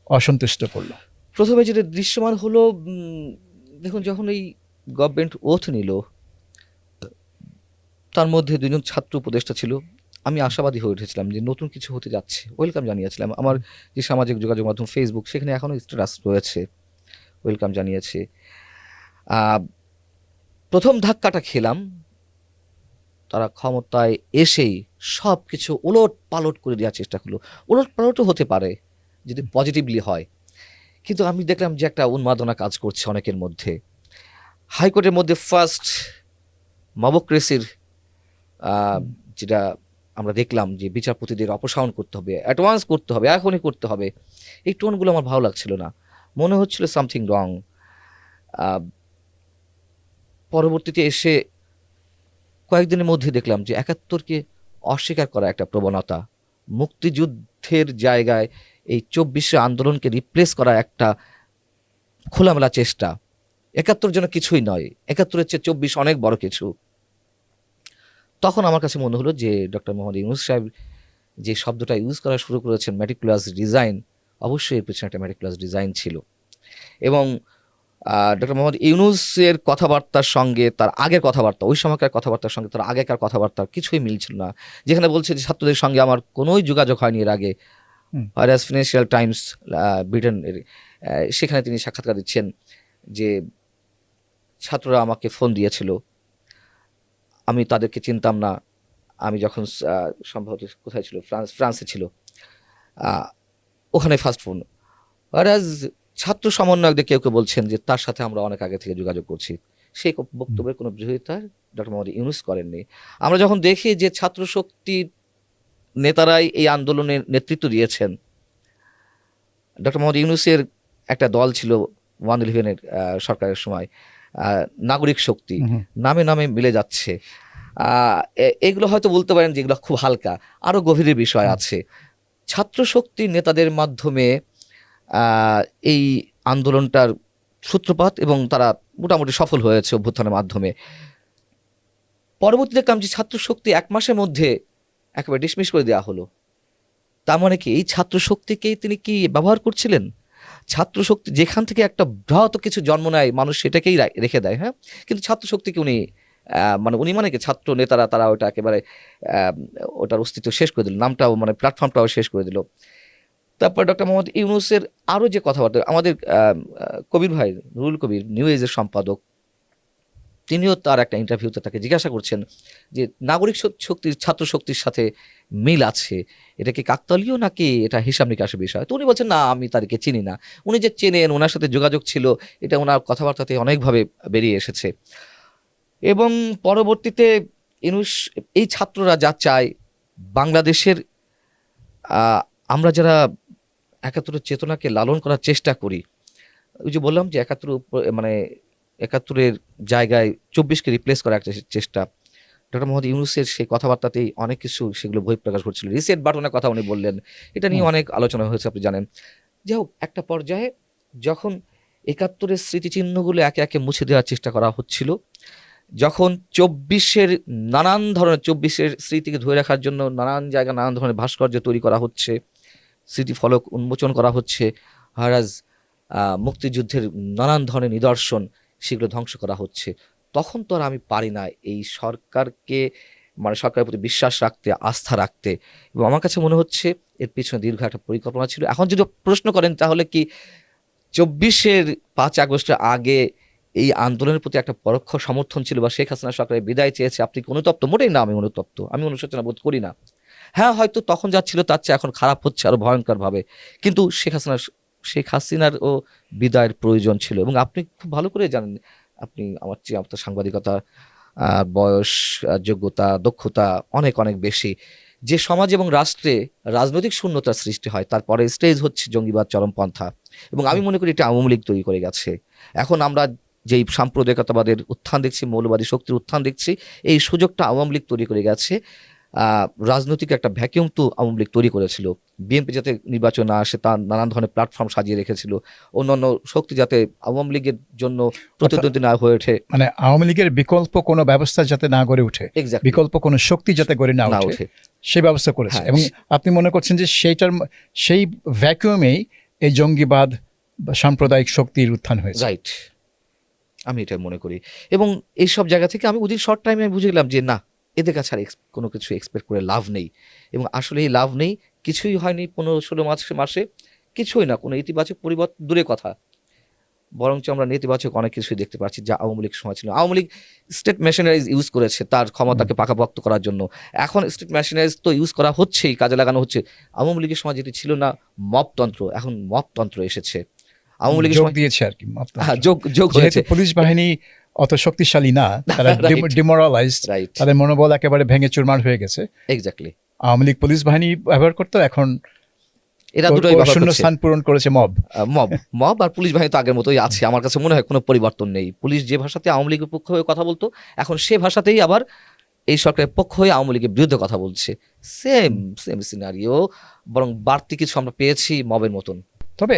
অসন্তুষ্ট করলো? প্রথমে যেটা দৃশ্যমান হলো, দেখুন যখন এই গভর্নমেন্ট ওথ নিল, তার মধ্যে 2জন ছাত্র উপদেষ্টা ছিল। আমি আশাবাদী হয়ে উঠেছিলাম যে নতুন কিছু হতে যাচ্ছে, ওয়েলকাম জানিয়েছিলাম। আমার যে সামাজিক যোগাযোগ মাধ্যম ফেসবুক, সেখানে এখনও স্ট্যাটাস রয়েছে, ওয়েলকাম জানিয়েছে। প্রথম ধাক্কাটা খেলাম, তারা ক্ষমতায় এসেই সব কিছু ওলট পালট করে দেওয়ার চেষ্টা করলো। ওলট পালটও হতে পারে যদি পজিটিভলি হয়, কিন্তু আমি দেখলাম যে একটা উন্মাদনা কাজ করছে অনেকের মধ্যে। হাইকোর্টের মধ্যে ফার্স্ট মবক্রেসির যেটা আমরা দেখলাম, যে বিচারপতিদের অপসারণ করতে হবে, অ্যাডভান্স করতে হবে, এখনই করতে হবে, এই টোনগুলো আমার ভালো লাগছিল না, মনে হচ্ছিল সামথিং রং। পরবর্তীতে এসে কয়েকদিনের মধ্যে দেখলাম যে 71কে অস্বীকার করা একটা প্রবণতা, মুক্তিযুদ্ধের জায়গায় এই 24 আন্দোলনকে রিপ্লেস করা একটা খোলামেলা চেষ্টা। 71 যেন কিছুই নয়, 71-এর চেয়ে 24 অনেক বড় কিছু। তখন আমার কাছে মনে হলো যে ডক্টর মোহাম্মদ ইউনূস সাহেব যে শব্দটা ইউজ করা শুরু করেছেন, মেটিকুলাস ডিজাইন, অবশ্যই এর পেছনে একটা মেটিকুলাস ডিজাইন ছিল। এবং ডক্টর মোহাম্মদ ইউনূসের কথাবার্তার সঙ্গে তার আগের কথাবার্তা, ওই সময়কার কথাবার্তার সঙ্গে তার আগেকার কথাবার্তার কিছুই মিলছিল না। যেখানে বলছে যে ছাত্রদের সঙ্গে আমার কোনোই যোগাযোগ হয়নি এর আগে, ওয়ারাস ফিনান্সিয়াল টাইমস ব্রিটেনের, সেখানে তিনি সাক্ষাৎকার দিচ্ছেন যে ছাত্ররা আমাকে ফোন দিয়েছিল, আমি তাদেরকে চিনতাম না। আমি যখন সম্ভবত কোথায় ছিল, ফ্রান্সে ছিল, ওখানে ফার্স্ট ফোন। ওয়ারাজ ছাত্র সমন্বয়কদের কেউ কেউ বলছেন যে তার সাথে আমরা অনেক আগে থেকে যোগাযোগ করছি। সেই বক্তব্যের কোনো বিরোধিতা ডক্টর মোহাম্মদ ইউনূস করেননি। আমরা যখন দেখি যে ছাত্র শক্তির নেতারাই এই আন্দোলনের নেতৃত্ব দিয়েছেন, ডক্টর মোহাম্মদ ইউনূসের একটা দল ছিল 111-এর সরকারের সময়, নাগরিক শক্তি, নামে নামে মিলে যাচ্ছে। এগুলো হয়তো বলতে পারেন যে এগুলো খুব হালকা, আরও গভীরের বিষয় আছে। ছাত্র শক্তির নেতাদের মাধ্যমে এই আন্দোলনটার সূত্রপাত, এবং তারা মোটামুটি সফল হয়েছে অভ্যুত্থানের মাধ্যমে। পরবর্তী দেখলাম যে ছাত্র শক্তি 1 মাসের মধ্যে একেবারে ডিসমিস করে দেওয়া হলো। তার মানে কি এই ছাত্র শক্তিকেই তিনি কি ব্যবহার করছিলেন? ছাত্র শক্তি যেখান থেকে একটা বৃহৎ কিছু জন্ম নেয়, মানুষ সেটাকেই রেখে দেয়। হ্যাঁ, কিন্তু ছাত্র শক্তিকে উনি মানে কি ছাত্র নেতারা তারা ওটা একেবারে ওটার অস্তিত্ব শেষ করে দিল, নামটাও মানে প্ল্যাটফর্মটাও শেষ করে দিল। তারপর ডক্টর মোহাম্মদ ইউনূসের আরও যে কথাবার্তা, আমাদের কবির ভাই নুরুল কবির নিউ এজের সম্পাদক, তিনিও তার একটা ইন্টারভিউতে তাকে জিজ্ঞাসা করছেন যে নাগরিক শক্তির ছাত্র শক্তির সাথে মিল আছে, এটা কি কাকতালীয় নাকি এটা হিসাব নিকাশের বিষয়? তো উনি বলছেন না, আমি তাদেরকে চিনি না। উনি যে চেনেন, ওনার সাথে যোগাযোগ ছিল, এটা ওনার কথাবার্তাতে অনেকভাবে বেরিয়ে এসেছে। এবং পরবর্তীতে ইউনূস, এই ছাত্ররা যা চায় বাংলাদেশের, আমরা যারা 71-এর চেতনাকে লালন করার চেষ্টা করি, ওই যে বললাম যে 71 মানে 71-এর জায়গায় 24কে রিপ্লেস করার একটা চেষ্টা, ডক্টর মোহাম্মদ ইউনূসের সেই কথাবার্তাতেই অনেক কিছু সেগুলো বহিঃপ্রকাশ ঘটছিল। রিসেট বাটনের কথা উনি বললেন, এটা নিয়ে অনেক আলোচনা হয়েছে, আপনি জানেন। যাই হোক, একটা পর্যায়ে যখন ৭১-এর স্মৃতিচিহ্নগুলো একে একে মুছে দেওয়ার চেষ্টা করা হচ্ছিল, যখন ২৪-এর নানান ধরনের ২৪-এর স্মৃতিকে ধরে রাখার জন্য নানান জায়গায় নানান ধরনের ভাস্কর্য তৈরি করা হচ্ছে, স্মৃতিফলক উন্মোচন করা হচ্ছে, হারাজ মুক্তিযুদ্ধের নানান ধরনের নিদর্শন সেগুলো ধ্বংস করা হচ্ছে, তখন তো আর আমি পারি না এই সরকারকে, মানে সরকারের প্রতি বিশ্বাস রাখতে, আস্থা রাখতে। এবং আমার কাছে মনে হচ্ছে এর পিছনে দীর্ঘ একটা পরিকল্পনা ছিল। এখন যদি প্রশ্ন করেন তাহলে কি ২৪-এর ৫ আগস্টের আগে এই আন্দোলনের প্রতি একটা পরোক্ষ সমর্থন ছিল বা শেখ হাসিনা সরকারের বিদায় চেয়েছে, আপনি কি অনুতপ্ত? মোটেই না, আমি অনুতপ্ত, আমি অনুশোচনা বোধ করি না। হ্যাঁ, হয়তো তখন যা ছিল তার চেয়ে এখন খারাপ হচ্ছে আরো ভয়ঙ্করভাবে, কিন্তু শেখ হাসিনার বিদায়ের প্রয়োজন ছিল। এবং আপনি খুব ভালো করে জানেন, আপনি আমার চেয়ে আপনার সাংবাদিকতা বয়স, যোগ্যতা, দক্ষতা অনেক অনেক বেশি, যে সমাজ এবং রাষ্ট্রে রাজনৈতিক শূন্যতার সৃষ্টি হয় তারপরে স্টেজ হচ্ছে জঙ্গিবাদ, চরমপন্থা। এবং আমি মনে করি এটা আওয়ামী লীগ তৈরি করে গেছে। এখন আমরা যেই সাম্প্রদায়িকতাবাদের উত্থান দেখছি, মৌলবাদী শক্তির উত্থান দেখছি, এই সুযোগটা আওয়ামী লীগ তৈরি করে গেছে। রাজনৈতিক একটা ভ্যাকিউম তো আওয়ামী লীগ তৈরি করেছিল। বিএনপি যাতে নির্বাচন না আসে তার নানান ধরনের প্ল্যাটফর্ম সাজিয়ে রেখেছিল, অন্যান্য শক্তি যাতে আওয়ামী লীগের জন্য প্রতিদ্বন্দ্বী না হয়ে ওঠে, মানে আওয়ামী লীগের বিকল্প কোনো ব্যবস্থা যাতে না গড়ে ওঠে, Exactly. বিকল্প কোনো শক্তি যাতে গড়ে না ওঠে, সেই ব্যবস্থা করেছে। হ্যাঁ, এবং আপনি মনে করছেন যে সেই ভ্যাকুয়ামেই এই জঙ্গিবাদ বা সাম্প্রদায়িক শক্তির উত্থান হয়েছে। রাইট, আমি এটা মনে করি। এবং এইসব জায়গা থেকে আমি উইদিন শর্ট টাইমে বুঝে গেলাম যে না, এদের কাছে আর কোনো কিছু এক্সপেক্ট করে লাভ নেই। এবং আসলে এই লাভ নেই, কিছুই হয়নি ১৫-১৬ মাসে, কিছুই না, কোনো ইতিবাচক পরিবর্তন দূরে কথা, বরঞ্চ আমরা নেতিবাচক অনেক কিছুই দেখতে পাচ্ছি যা আওয়ামী লীগ সময় ছিল। Awami League state machineries use করেছে তার ক্ষমতাকে পাকাপোক্ত করার জন্য, এখন স্টেট মেশিনারিজ তো ইউজ করা হচ্ছেই, কাজে লাগানো হচ্ছে। আওয়ামী লীগের সময় যেটি ছিল না মপতন্ত্র, এখন মপতন্ত্র এসেছে। আওয়ামী লীগের যোগ সময় দিয়েছে আর কি, যোগ যেহেতু হয়েছে। পুলিশ বাহিনী অত শক্তিশালী না, তারা Right. ডিমোরালাইজড, রাইট, তাদের মনোবল একেবারে ভেঙে চুরমার হয়ে গেছে। এক্স্যাক্টলি। আওয়ামী লীগ পুলিশ বাহিনী ব্যবহার করতো, এখন এরা দুটোই ব্যবহার শূন্য করছে। স্থান পূরণ করেছে মব। মব আর পুলিশ বাহিনী তো আগের মতোই আছে। আমার কাছে মনে হয় কোনো পরিবর্তন নেই। পুলিশ যে ভাষাতে আওয়ামী লীগের পক্ষ হয়ে কথা বলতো, এখন সে ভাষাতেই আবার এই সরকারের পক্ষ হয়ে আওয়ামী লীগের বিরুদ্ধে কথা বলছে। সেম সিনারিও, বরং বাড়তি কিছু আমরা পেয়েছি মবের মতন। তবে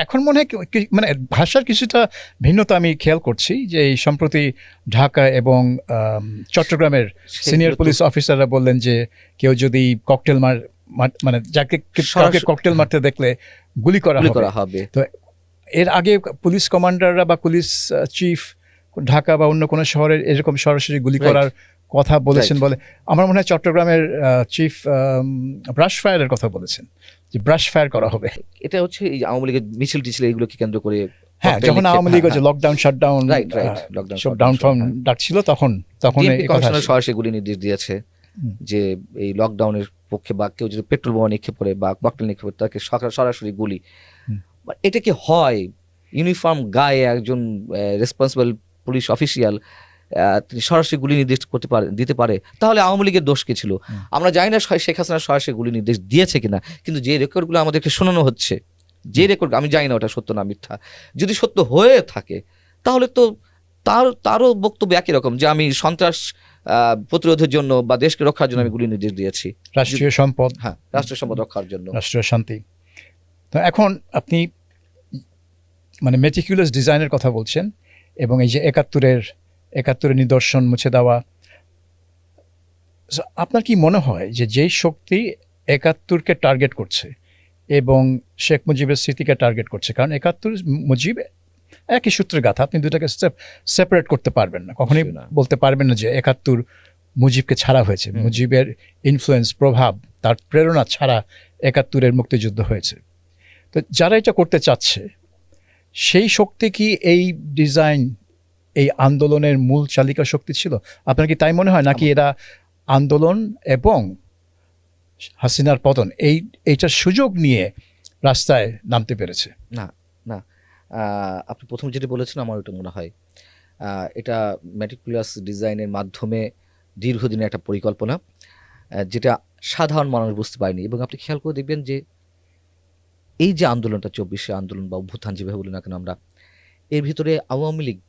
এখন মনে হয় মানে ভাষার কিছুটা ভিন্নতা আমি খেয়াল করছি, যে এই সম্প্রতি ঢাকা এবং চট্টগ্রামের সিনিয়র পুলিশ অফিসাররা বললেন যে কেউ যদি ককটেল মানে যাকে ককটেল মারতে দেখলে গুলি করা হবে। তো এর আগে পুলিশ কমান্ডাররা বা পুলিশ চিফ ঢাকা বা অন্য কোনো শহরের এরকম সরাসরি গুলি করার কথা বলেছেন বলে আমার মনে হয় চট্টগ্রামের চিফ ব্রাশ ফায়ারের কথা বলেছেন, যে ব্রাশ ফায়ার করা হবে। এটা হচ্ছে এই আওয়ামী লীগের মিছিল টিছিল এগুলোকে কেন্দ্র করে। হ্যাঁ, যখন Awami League lockdown shutdown down ডাকছিল, তখন এই কথা সরাসরি গুলি নির্দেশ দিয়েছে যে এই লকডাউনের পক্ষে বা কেউ যদি পেট্রোল বোমা নিক্ষেপ করে বা ককটেল নিক্ষেপ করে তাকে সরাসরি গুলি। এটা কি হয়? ইউনিফর্ম গায়ে একজন রেসপন্সিবল পুলিশ অফিসিয়াল তিনি সরাসরি গুলি নির্দেশ দিতে পারে? তাহলে আওয়ামী লীগের দোষ কি ছিল? আমরা জানি না শেখ হাসিনা সরাসরি গুলি নির্দেশ দিয়েছে কিনা, কিন্তু যে রেকর্ডগুলো আমাদেরকে শোনানো হচ্ছে, যে রেকর্ড, আমি জানি না ওটা সত্য না মিথ্যা, যদি সত্য হয়ে থাকে তাহলে তো তারও বক্তব্য একই রকম, যে আমি সন্ত্রাস প্রতিরোধের জন্য বা দেশকে রক্ষার জন্য আমি গুলি নির্দেশ দিয়েছি, রাষ্ট্রীয় সম্পদ, হ্যাঁ, রাষ্ট্রীয় সম্পদ রক্ষার জন্য, রাষ্ট্রীয় শান্তি। তো এখন আপনি মানে মেটিকুলাস ডিজাইনের কথা বলছেন, এবং এই যে একাত্তরের নিদর্শন মুছে দেওয়া, আপনার কি মনে হয় যে যেই শক্তি ৭১কে টার্গেট করছে এবং শেখ মুজিবের স্মৃতিকে টার্গেট করছে, কারণ ৭১ মুজিব একই সূত্রের গাথা, আপনি দুটাকে সেপারেট করতে পারবেন না, কখনোই বলতে পারবেন না যে ৭১ মুজিবকে ছাড়া হয়েছে, মুজিবের ইনফ্লুয়েন্স, প্রভাব, তার প্রেরণা ছাড়া ৭১ মুক্তিযুদ্ধ হয়েছে। তো যারা এটা করতে চাচ্ছে, সেই শক্তি কি এই ডিজাইন, এই আন্দোলনের মূল চালিকা শক্তি ছিল? আপনার কি তাই মনে হয়, নাকি এরা আন্দোলন এবং হাসিনার পতন এইটার সুযোগ নিয়ে রাস্তায় নামতে পেরেছে? না, আপনি প্রথম যেটা বলেছেন আমার ওটা মনে হয় এটা মেটিকুলাস ডিজাইনের মাধ্যমে দীর্ঘদিনের একটা পরিকল্পনা, যেটা সাধারণ মানুষ বুঝতে পারেনি। এবং আপনি খেয়াল করে দেখবেন যে এই যে আন্দোলনটা, ২৪শে আন্দোলন বা অভ্যুত্থান যেভাবে বলি না কেন আমরা, এর ভিতরে আওয়ামী লীগ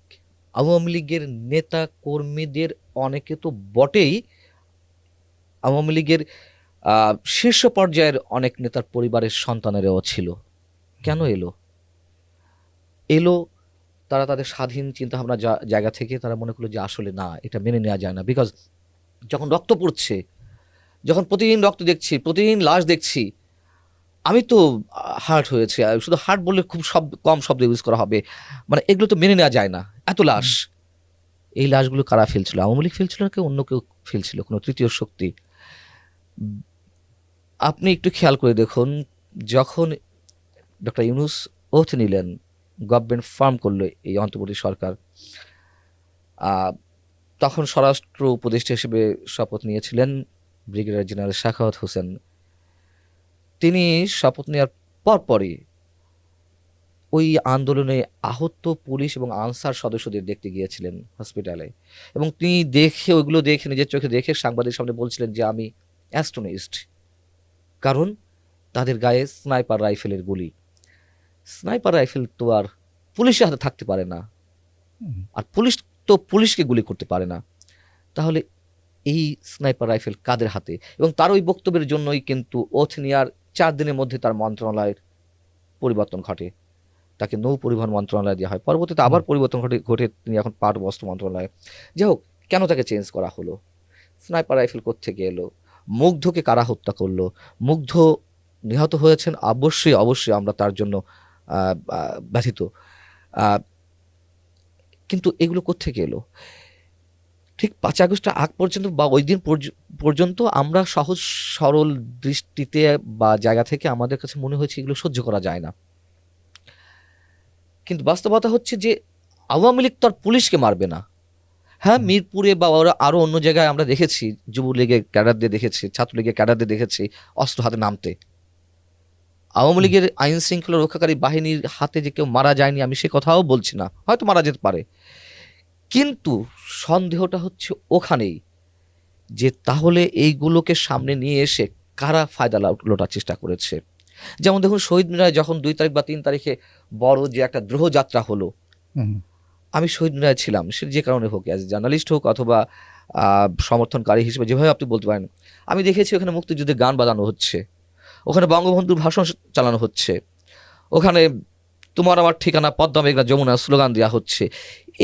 আওয়ামী লীগের নেতা কর্মীদের অনেকে তো বটেই, আওয়ামী লীগের শীর্ষ পর্যায়ের অনেক নেতার পরিবারের সন্তানেরাও ছিল। কেন এলো? এলো তারা তাদের স্বাধীন চিন্তাভাবনা জায়গা থেকে তারা মনে করলো যে আসলে না, এটা মেনে নেওয়া যায় না। বিকজ যখন রক্ত পড়ছে, যখন প্রতিদিন রক্ত দেখছি, প্রতিদিন লাশ দেখছি, আমি তো হার্ট হয়েছে। আর শুধু হার্ট বললে খুব কম শব্দ ইউজ করা হবে, মানে এগুলো তো মেনে নেওয়া যায় না, এত লাশ। এই লাশগুলো কারা ফেলছিল? আওয়ামী লীগ ফেলছিল না, কেউ অন্য কেউ ফেলছিল, কোনো তৃতীয় শক্তি? আপনি একটু খেয়াল করে দেখুন, যখন ডক্টর ইউনূস ওথ নিলেন, গভর্নমেন্ট ফর্ম করলো এই অন্তর্বর্তী সরকার, তখন স্বরাষ্ট্র উপদেষ্টা হিসেবে শপথ নিয়েছিলেন ব্রিগেডিয়ার জেনারেল সাখাওয়াত হোসেন। তিনি শপথ নেওয়ার পরপরই ওই আন্দোলনে আহত পুলিশ এবং আনসার সদস্যদের দেখতে গিয়েছিলেন হসপিটালে, এবং তিনি ওইগুলো দেখে, নিজের চোখে দেখে সাংবাদিক সামনে বলছিলেন যে আমি অ্যাস্টোনিস্ট, কারণ তাদের গায়ে স্নাইপার রাইফেলের গুলি। স্নাইপার রাইফেল তো আর পুলিশের হাতে থাকতে পারে না, আর পুলিশ তো পুলিশকে গুলি করতে পারে না। তাহলে এই স্নাইপার রাইফেল কাদের হাতে? এবং তার ওই বক্তব্যের জন্যই কিন্তু ওথ নেওয়ার 4 দিনের মধ্যে তার মন্ত্রণালয়ের পরিবর্তন ঘটে, তাকে নৌ পরিবহন মন্ত্রণালয় দেওয়া হয়। পরবর্তীতে আবার পরিবর্তন ঘটে তিনি এখন পাট বস্ত্র মন্ত্রণালয়। যাই হোক, কেন তাকে চেঞ্জ করা হলো? স্নাইপার রাইফেল কোত্থেকে এলো? মুগ্ধকে কারা হত্যা করলো? মুগ্ধ নিহত হয়েছেন, অবশ্যই অবশ্যই আমরা তার জন্য ব্যথিত, কিন্তু এগুলো কোত্থেকে এলো? ঠিক 5 আগস্টের আগ পর্যন্ত বা ওই দিন পর্যন্ত আমরা সহজ সরল দৃষ্টিতে বা জায়গা থেকে আমাদের কাছে মনে হয়েছে এগুলো সহ্য করা যায় না। কিন্তু বাস্তবতা হচ্ছে যে আওয়ামী লীগ তো আর পুলিশকে মারবে না। হ্যাঁ, মিরপুরে বা ওরা আরো অন্য জায়গায় আমরা দেখেছি, যুবলীগের ক্যাডারদের দেখেছি, ছাত্রলীগের ক্যাডারদের দেখেছি অস্ত্র হাতে নামতে। আওয়ামী লীগের আইন শৃঙ্খলা রক্ষাকারী বাহিনীর হাতে যে কেউ মারা যায়নি আমি সে কথাও বলছি না, হয়তো মারা যেতে পারে, কিন্তু সন্দেহটা হচ্ছে ওখানেই যে তাহলে এইগুলোকে সামনে নিয়ে এসে কারা ফায়দা লোটার চেষ্টা করেছে। যেমন দেখুন, শহীদ মিনারে যখন 2 তারিখ বা 3 তারিখে বড় যে একটা দ্রোহ যাত্রা হলো, আমি শহীদ মিনারে ছিলাম, সে যে কারণে হোক, অ্যাজ জার্নালিস্ট হোক অথবা সমর্থনকারী হিসেবে, যেভাবে আপনি বলতে পারেন, আমি দেখেছি ওখানে মুক্তিযুদ্ধের গান বাজানো হচ্ছে, ওখানে বঙ্গবন্ধুর ভাষণ চালানো হচ্ছে, ওখানে তোমার আমার ঠিকানা পদ্মা মেঘনা যমুনা স্লোগান দেওয়া হচ্ছে।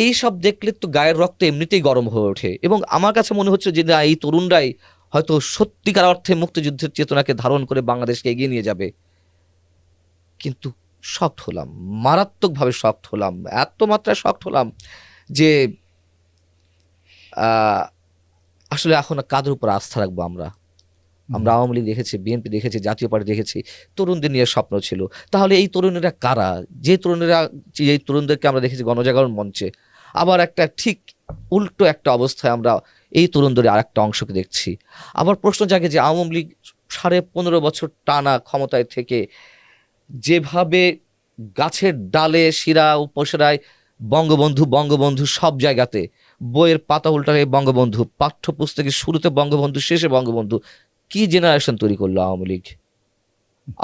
এই সব দেখলে তো গায়ের রক্ত এমনিতেই গরম হয়ে ওঠে, এবং আমার কাছে মনে হচ্ছে যে না, এই তরুণরাই হয়তো সত্যিকার অর্থে মুক্তিযুদ্ধের চেতনাকে ধারণ করে বাংলাদেশকে এগিয়ে নিয়ে যাবে। কিন্তু শকড হলাম, মারাত্মকভাবে শকড হলাম, এত মাত্রায় শকড হলাম যে আসলে এখন কাদের উপর আস্থা রাখবো আমরা? আমরা আওয়ামী লীগ দেখেছি, বিএনপি দেখেছি, জাতীয় পার্টি দেখেছি, তরুণদের নিয়ে স্বপ্ন ছিল। তাহলে এই তরুণেরা কারা? এই তরুণদেরকে আমরা দেখেছি গণজাগরণ মঞ্চে, আবার একটা ঠিক উল্টো একটা অবস্থায় আমরা এই তরুণদের আর একটা অংশকে দেখছি। আবার প্রশ্ন জাগে যে আওয়ামী লীগ 15.5 বছর টানা ক্ষমতায় থেকে যেভাবে গাছের ডালে, শিরা উপশিরায় বঙ্গবন্ধু বঙ্গবন্ধু সব জায়গাতে, বইয়ের পাতা উল্টালে বঙ্গবন্ধু, পাঠ্যপুস্তকের শুরুতে বঙ্গবন্ধু, শেষে বঙ্গবন্ধু, কি জেনারেশন তৈরি করলো আওয়ামী লীগ?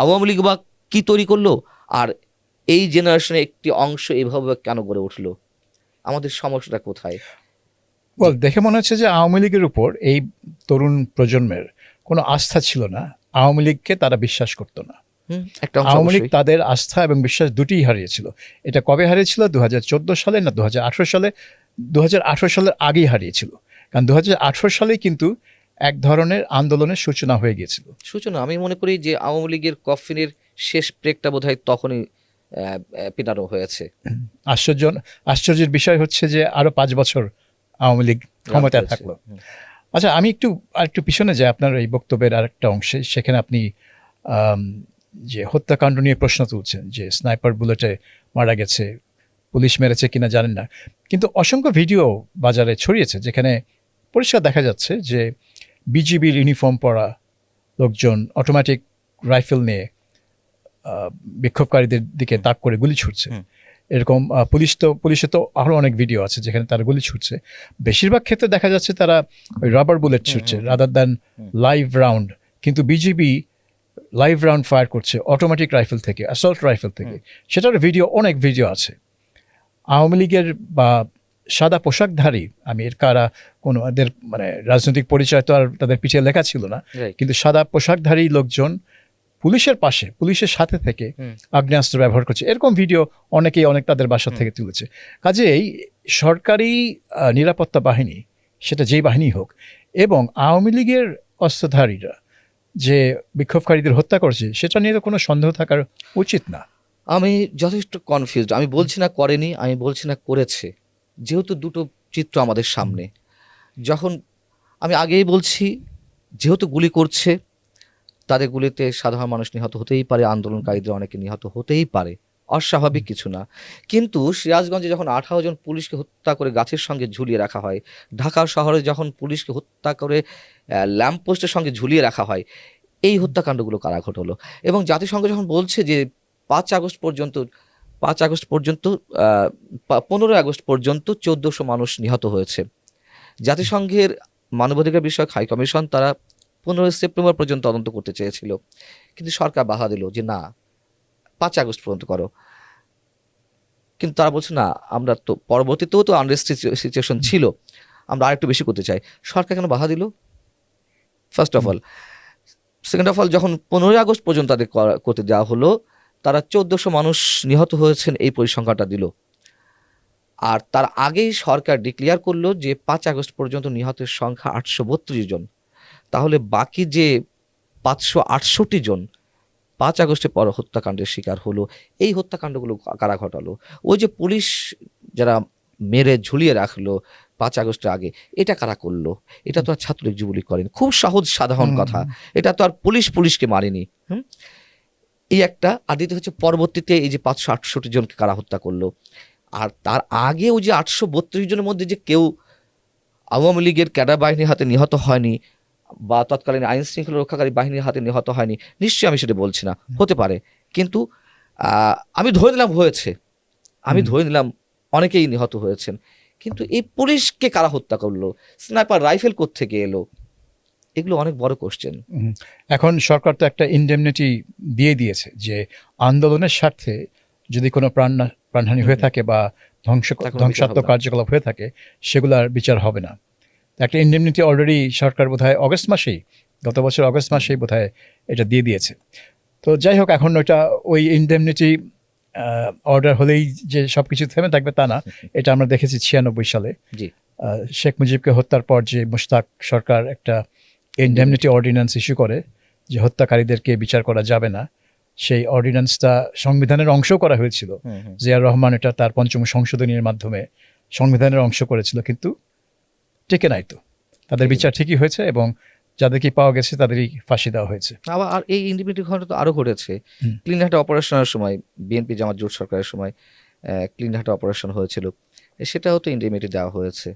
আওয়ামী লীগ বা কি তৈরি করলো? আর এই জেনারেশনের একটি অংশ এভাবে কেন গড়ে উঠলো? আমাদের সমস্যাটা কোথায়? দেখে মনে হচ্ছে যে আওয়ামী লীগের উপর এই তরুণ প্রজন্মের কোনো আস্থা ছিল না, আওয়ামী লীগকে তারা বিশ্বাস করতো না। একটা অংশ আওয়ামী লীগ অবশ্যই। তাদের আস্থা এবং বিশ্বাস দুটিই হারিয়েছিল। এটা কবে হারিয়েছিল? 2014 সালে না 2018 সালে? 2018 সালের আগেই হারিয়েছিল, কারণ 2018 সালেই কিন্তু এক ধরনের আন্দোলনের সূচনা হয়ে গিয়েছিল। সূচনা, আমি মনে করি যে আওয়ামী লীগের কফিনের শেষ ব্রেকটা বোধহয় তখনই পেটানো হয়েছে। আশ্চর্যের বিষয় হচ্ছে যে আরো 5 বছর আওয়ামী লীগ ক্ষমতায় থাকলো। আচ্ছা, আমি আরেকটু পিছনে যাই আপনার এই বক্তব্যের আরেকটা অংশে। সেখানে আপনি যে হত্যাকাণ্ড নিয়ে প্রশ্ন তুলছেন, যে স্নাইপার বুলেটে মারা গেছে, পুলিশ মেরেছে কিনা জানেন না, কিন্তু অসংখ্য ভিডিও বাজারে ছড়িয়েছে যেখানে পরিষ্কার দেখা যাচ্ছে যে বিজিবির ইউনিফর্ম পরা লোকজন অটোমেটিক রাইফেল নিয়ে বিক্ষোভকারীদের দিকে তাক করে গুলি ছুটছে। এরকম পুলিশে তো আরও অনেক ভিডিও আছে যেখানে তারা গুলি ছুটছে। বেশিরভাগ ক্ষেত্রে দেখা যাচ্ছে তারা ওই রাবার বুলেট ছুটছে রাদার দ্যান লাইভ রাউন্ড, কিন্তু বিজিবি লাইভ রাউন্ড ফায়ার করছে অটোমেটিক রাইফেল থেকে, অ্যাসল্ট রাইফেল থেকে। সেটার অনেক ভিডিও আছে। আওয়ামী লীগের বা সাদা পোশাকধারী, আমি এর কারা কোনো এদের মানে রাজনৈতিক পরিচয় তো আর তাদের পিছিয়ে লেখা ছিল না, Right. কিন্তু সাদা পোশাকধারী লোকজন পুলিশের পাশে, পুলিশের সাথে থেকে হুম। আগ্নেয়াস্ত্র ব্যবহার করছে, এরকম ভিডিও অনেকেই অনেক তাদের বাসা থেকে তুলেছে। কাজেই সরকারি নিরাপত্তা বাহিনী, সেটা যেই বাহিনী হোক, এবং আওয়ামী লীগের অস্ত্রধারীরা যে বিক্ষোভকারীদের হত্যা করেছে, সেটা নিয়ে তো কোনো সন্দেহ থাকার উচিত না। আমি যথেষ্ট কনফিউজড। আমি বলছি না করেনি, আমি বলছি না করেছে, যেহেতু দুটো চিত্র আমাদের সামনে। যখন আমি আগেই বলছি, যেহেতু গুলি করছে, তাদের গুলিতে সাধারণ মানুষ নিহত হতেই পারে, আন্দোলনকারীদের অনেকে নিহত হতেই পারে, অস্বাভাবিক কিছু না। কিন্তু সিরাজগঞ্জে যখন 18 জন পুলিশকে হত্যা করে গাছের সঙ্গে ঝুলিয়ে রাখা হয়, ঢাকা শহরে যখন পুলিশকে হত্যা করে ল্যাম্পপোস্টের সঙ্গে ঝুলিয়ে রাখা হয়, এই হত্যাকাণ্ডগুলো কারা ঘটলো? এবং জাতিসংঘ যখন বলছে যে 5 আগস্ট পর্যন্ত 15 আগস্ট পর্যন্ত 1400 মানুষ নিহত হয়েছে, জাতিসংঘের মানবাধিকার বিষয়ক হাই কমিশন তারা 15 সেপ্টেম্বর পর্যন্ত তদন্ত করতে চেয়েছিল, কিন্তু সরকার বাধা দিল যে না, 5 আগস্ট পর্যন্ত করো। কিন্তু তারা বলছে না, আমরা তো পরবর্তীতেও তো আনরেস্ট সিচুয়েশন ছিল, আমরা আরেকটু বেশি করতে চাই। সরকার কেন বাধা দিল? First of all. Second of all, যখন 15 আগস্ট পর্যন্ত তাদের করতে দেওয়া হলো, তারা 1400 মানুষ নিহত হয়েছেন এই পরিসংখ্যানটা দিল। আর তার আগেই সরকার ডিক্লেয়ার করলো যে 5 আগস্ট পর্যন্ত নিহতের সংখ্যা 832 জন। তাহলে বাকি যে 568 জন 5 আগস্টের পর হত্যাকাণ্ডের শিকার হলো, এই হত্যাকাণ্ডগুলো কারা ঘটালো? ওই যে পুলিশ যারা মেরে ঝুলিয়ে রাখলো 5 আগস্টের আগে, এটা কারা করলো? এটা তো আর ছাত্রলীগ যুবলীগ করেনি। খুব সহজ সাধারণ কথা, এটা তো আর পুলিশকে মারেনি। এই একটা। আর দ্বিতীয় হচ্ছে পরবর্তীতে এই যে 568 জনকে কারা হত্যা করলো, আর তার আগে ওই যে 832 জনের মধ্যে যে কেউ আওয়ামী লীগের ক্যাডার বাহিনীর হাতে নিহত হয়নি বা তৎকালীন আইন শৃঙ্খলা রক্ষাকারী বাহিনীর হাতে নিহত হয়নি, নিশ্চয়ই আমি সেটা বলছি না, হতে পারে। কিন্তু আমি ধরে নিলাম হয়েছে, আমি ধরে নিলাম অনেকেই নিহত হয়েছেন, কিন্তু এই পুলিশকে কারা হত্যা করলো? স্নাইপার রাইফেল কোত্থেকে এলো? এগুলো অনেক বড় কোশ্চেন। এখন সরকার তো একটা ইনডেমনিটি দিয়ে দিয়েছে যে আন্দোলনের স্বার্থে যদি কোনো প্রাণহানি হয়ে থাকে বা ধ্বংসাত্মক কার্যকলাপ হয়ে থাকে, সেগুলোর বিচার হবে না। একটা ইনডেমনিটি অলরেডি সরকার বোধহয় গত বছর অগস্ট মাসেই বোধহয় এটা দিয়ে দিয়েছে। তো যাই হোক, এখন ওই ইনডেমনিটি অর্ডার হলেই যে সব কিছু থেমে থাকবে তা না। এটা আমরা দেখেছি 96 সালে শেখ মুজিবকে হত্যার পর যে মুশতাক সরকার একটা ইনডেমনিটি অর্ডিন্যান্স ইস্যু করে যে হত্যাকারীদেরকে বিচার করা যাবে না। সেই অর্ডিন্যান্সটা সংবিধানের অংশ করা হয়েছিল। জিয়াউর রহমান এটা তার 5ম সংশোধনীর মাধ্যমে সংবিধানের অংশ করেছিল, কিন্তু টিকে নাই। তো তাদের বিচার ঠিকই হয়েছে এবং যাদেরকে পাওয়া গেছে তাদেরই ফাঁসি দেওয়া হয়েছে। আবার আর এই ইন্ডিপেন্ডেন্ট ঘটনা তো আরো ঘটেছে। ক্লিনহাটা অপারেশনের সময়, বিএনপি জামাত জোট সরকারের সময় ক্লিনহাটা অপারেশন হয়েছিল, সেটাও তো ইন্ডিপেন্ডেন্ট দেওয়া হয়েছে।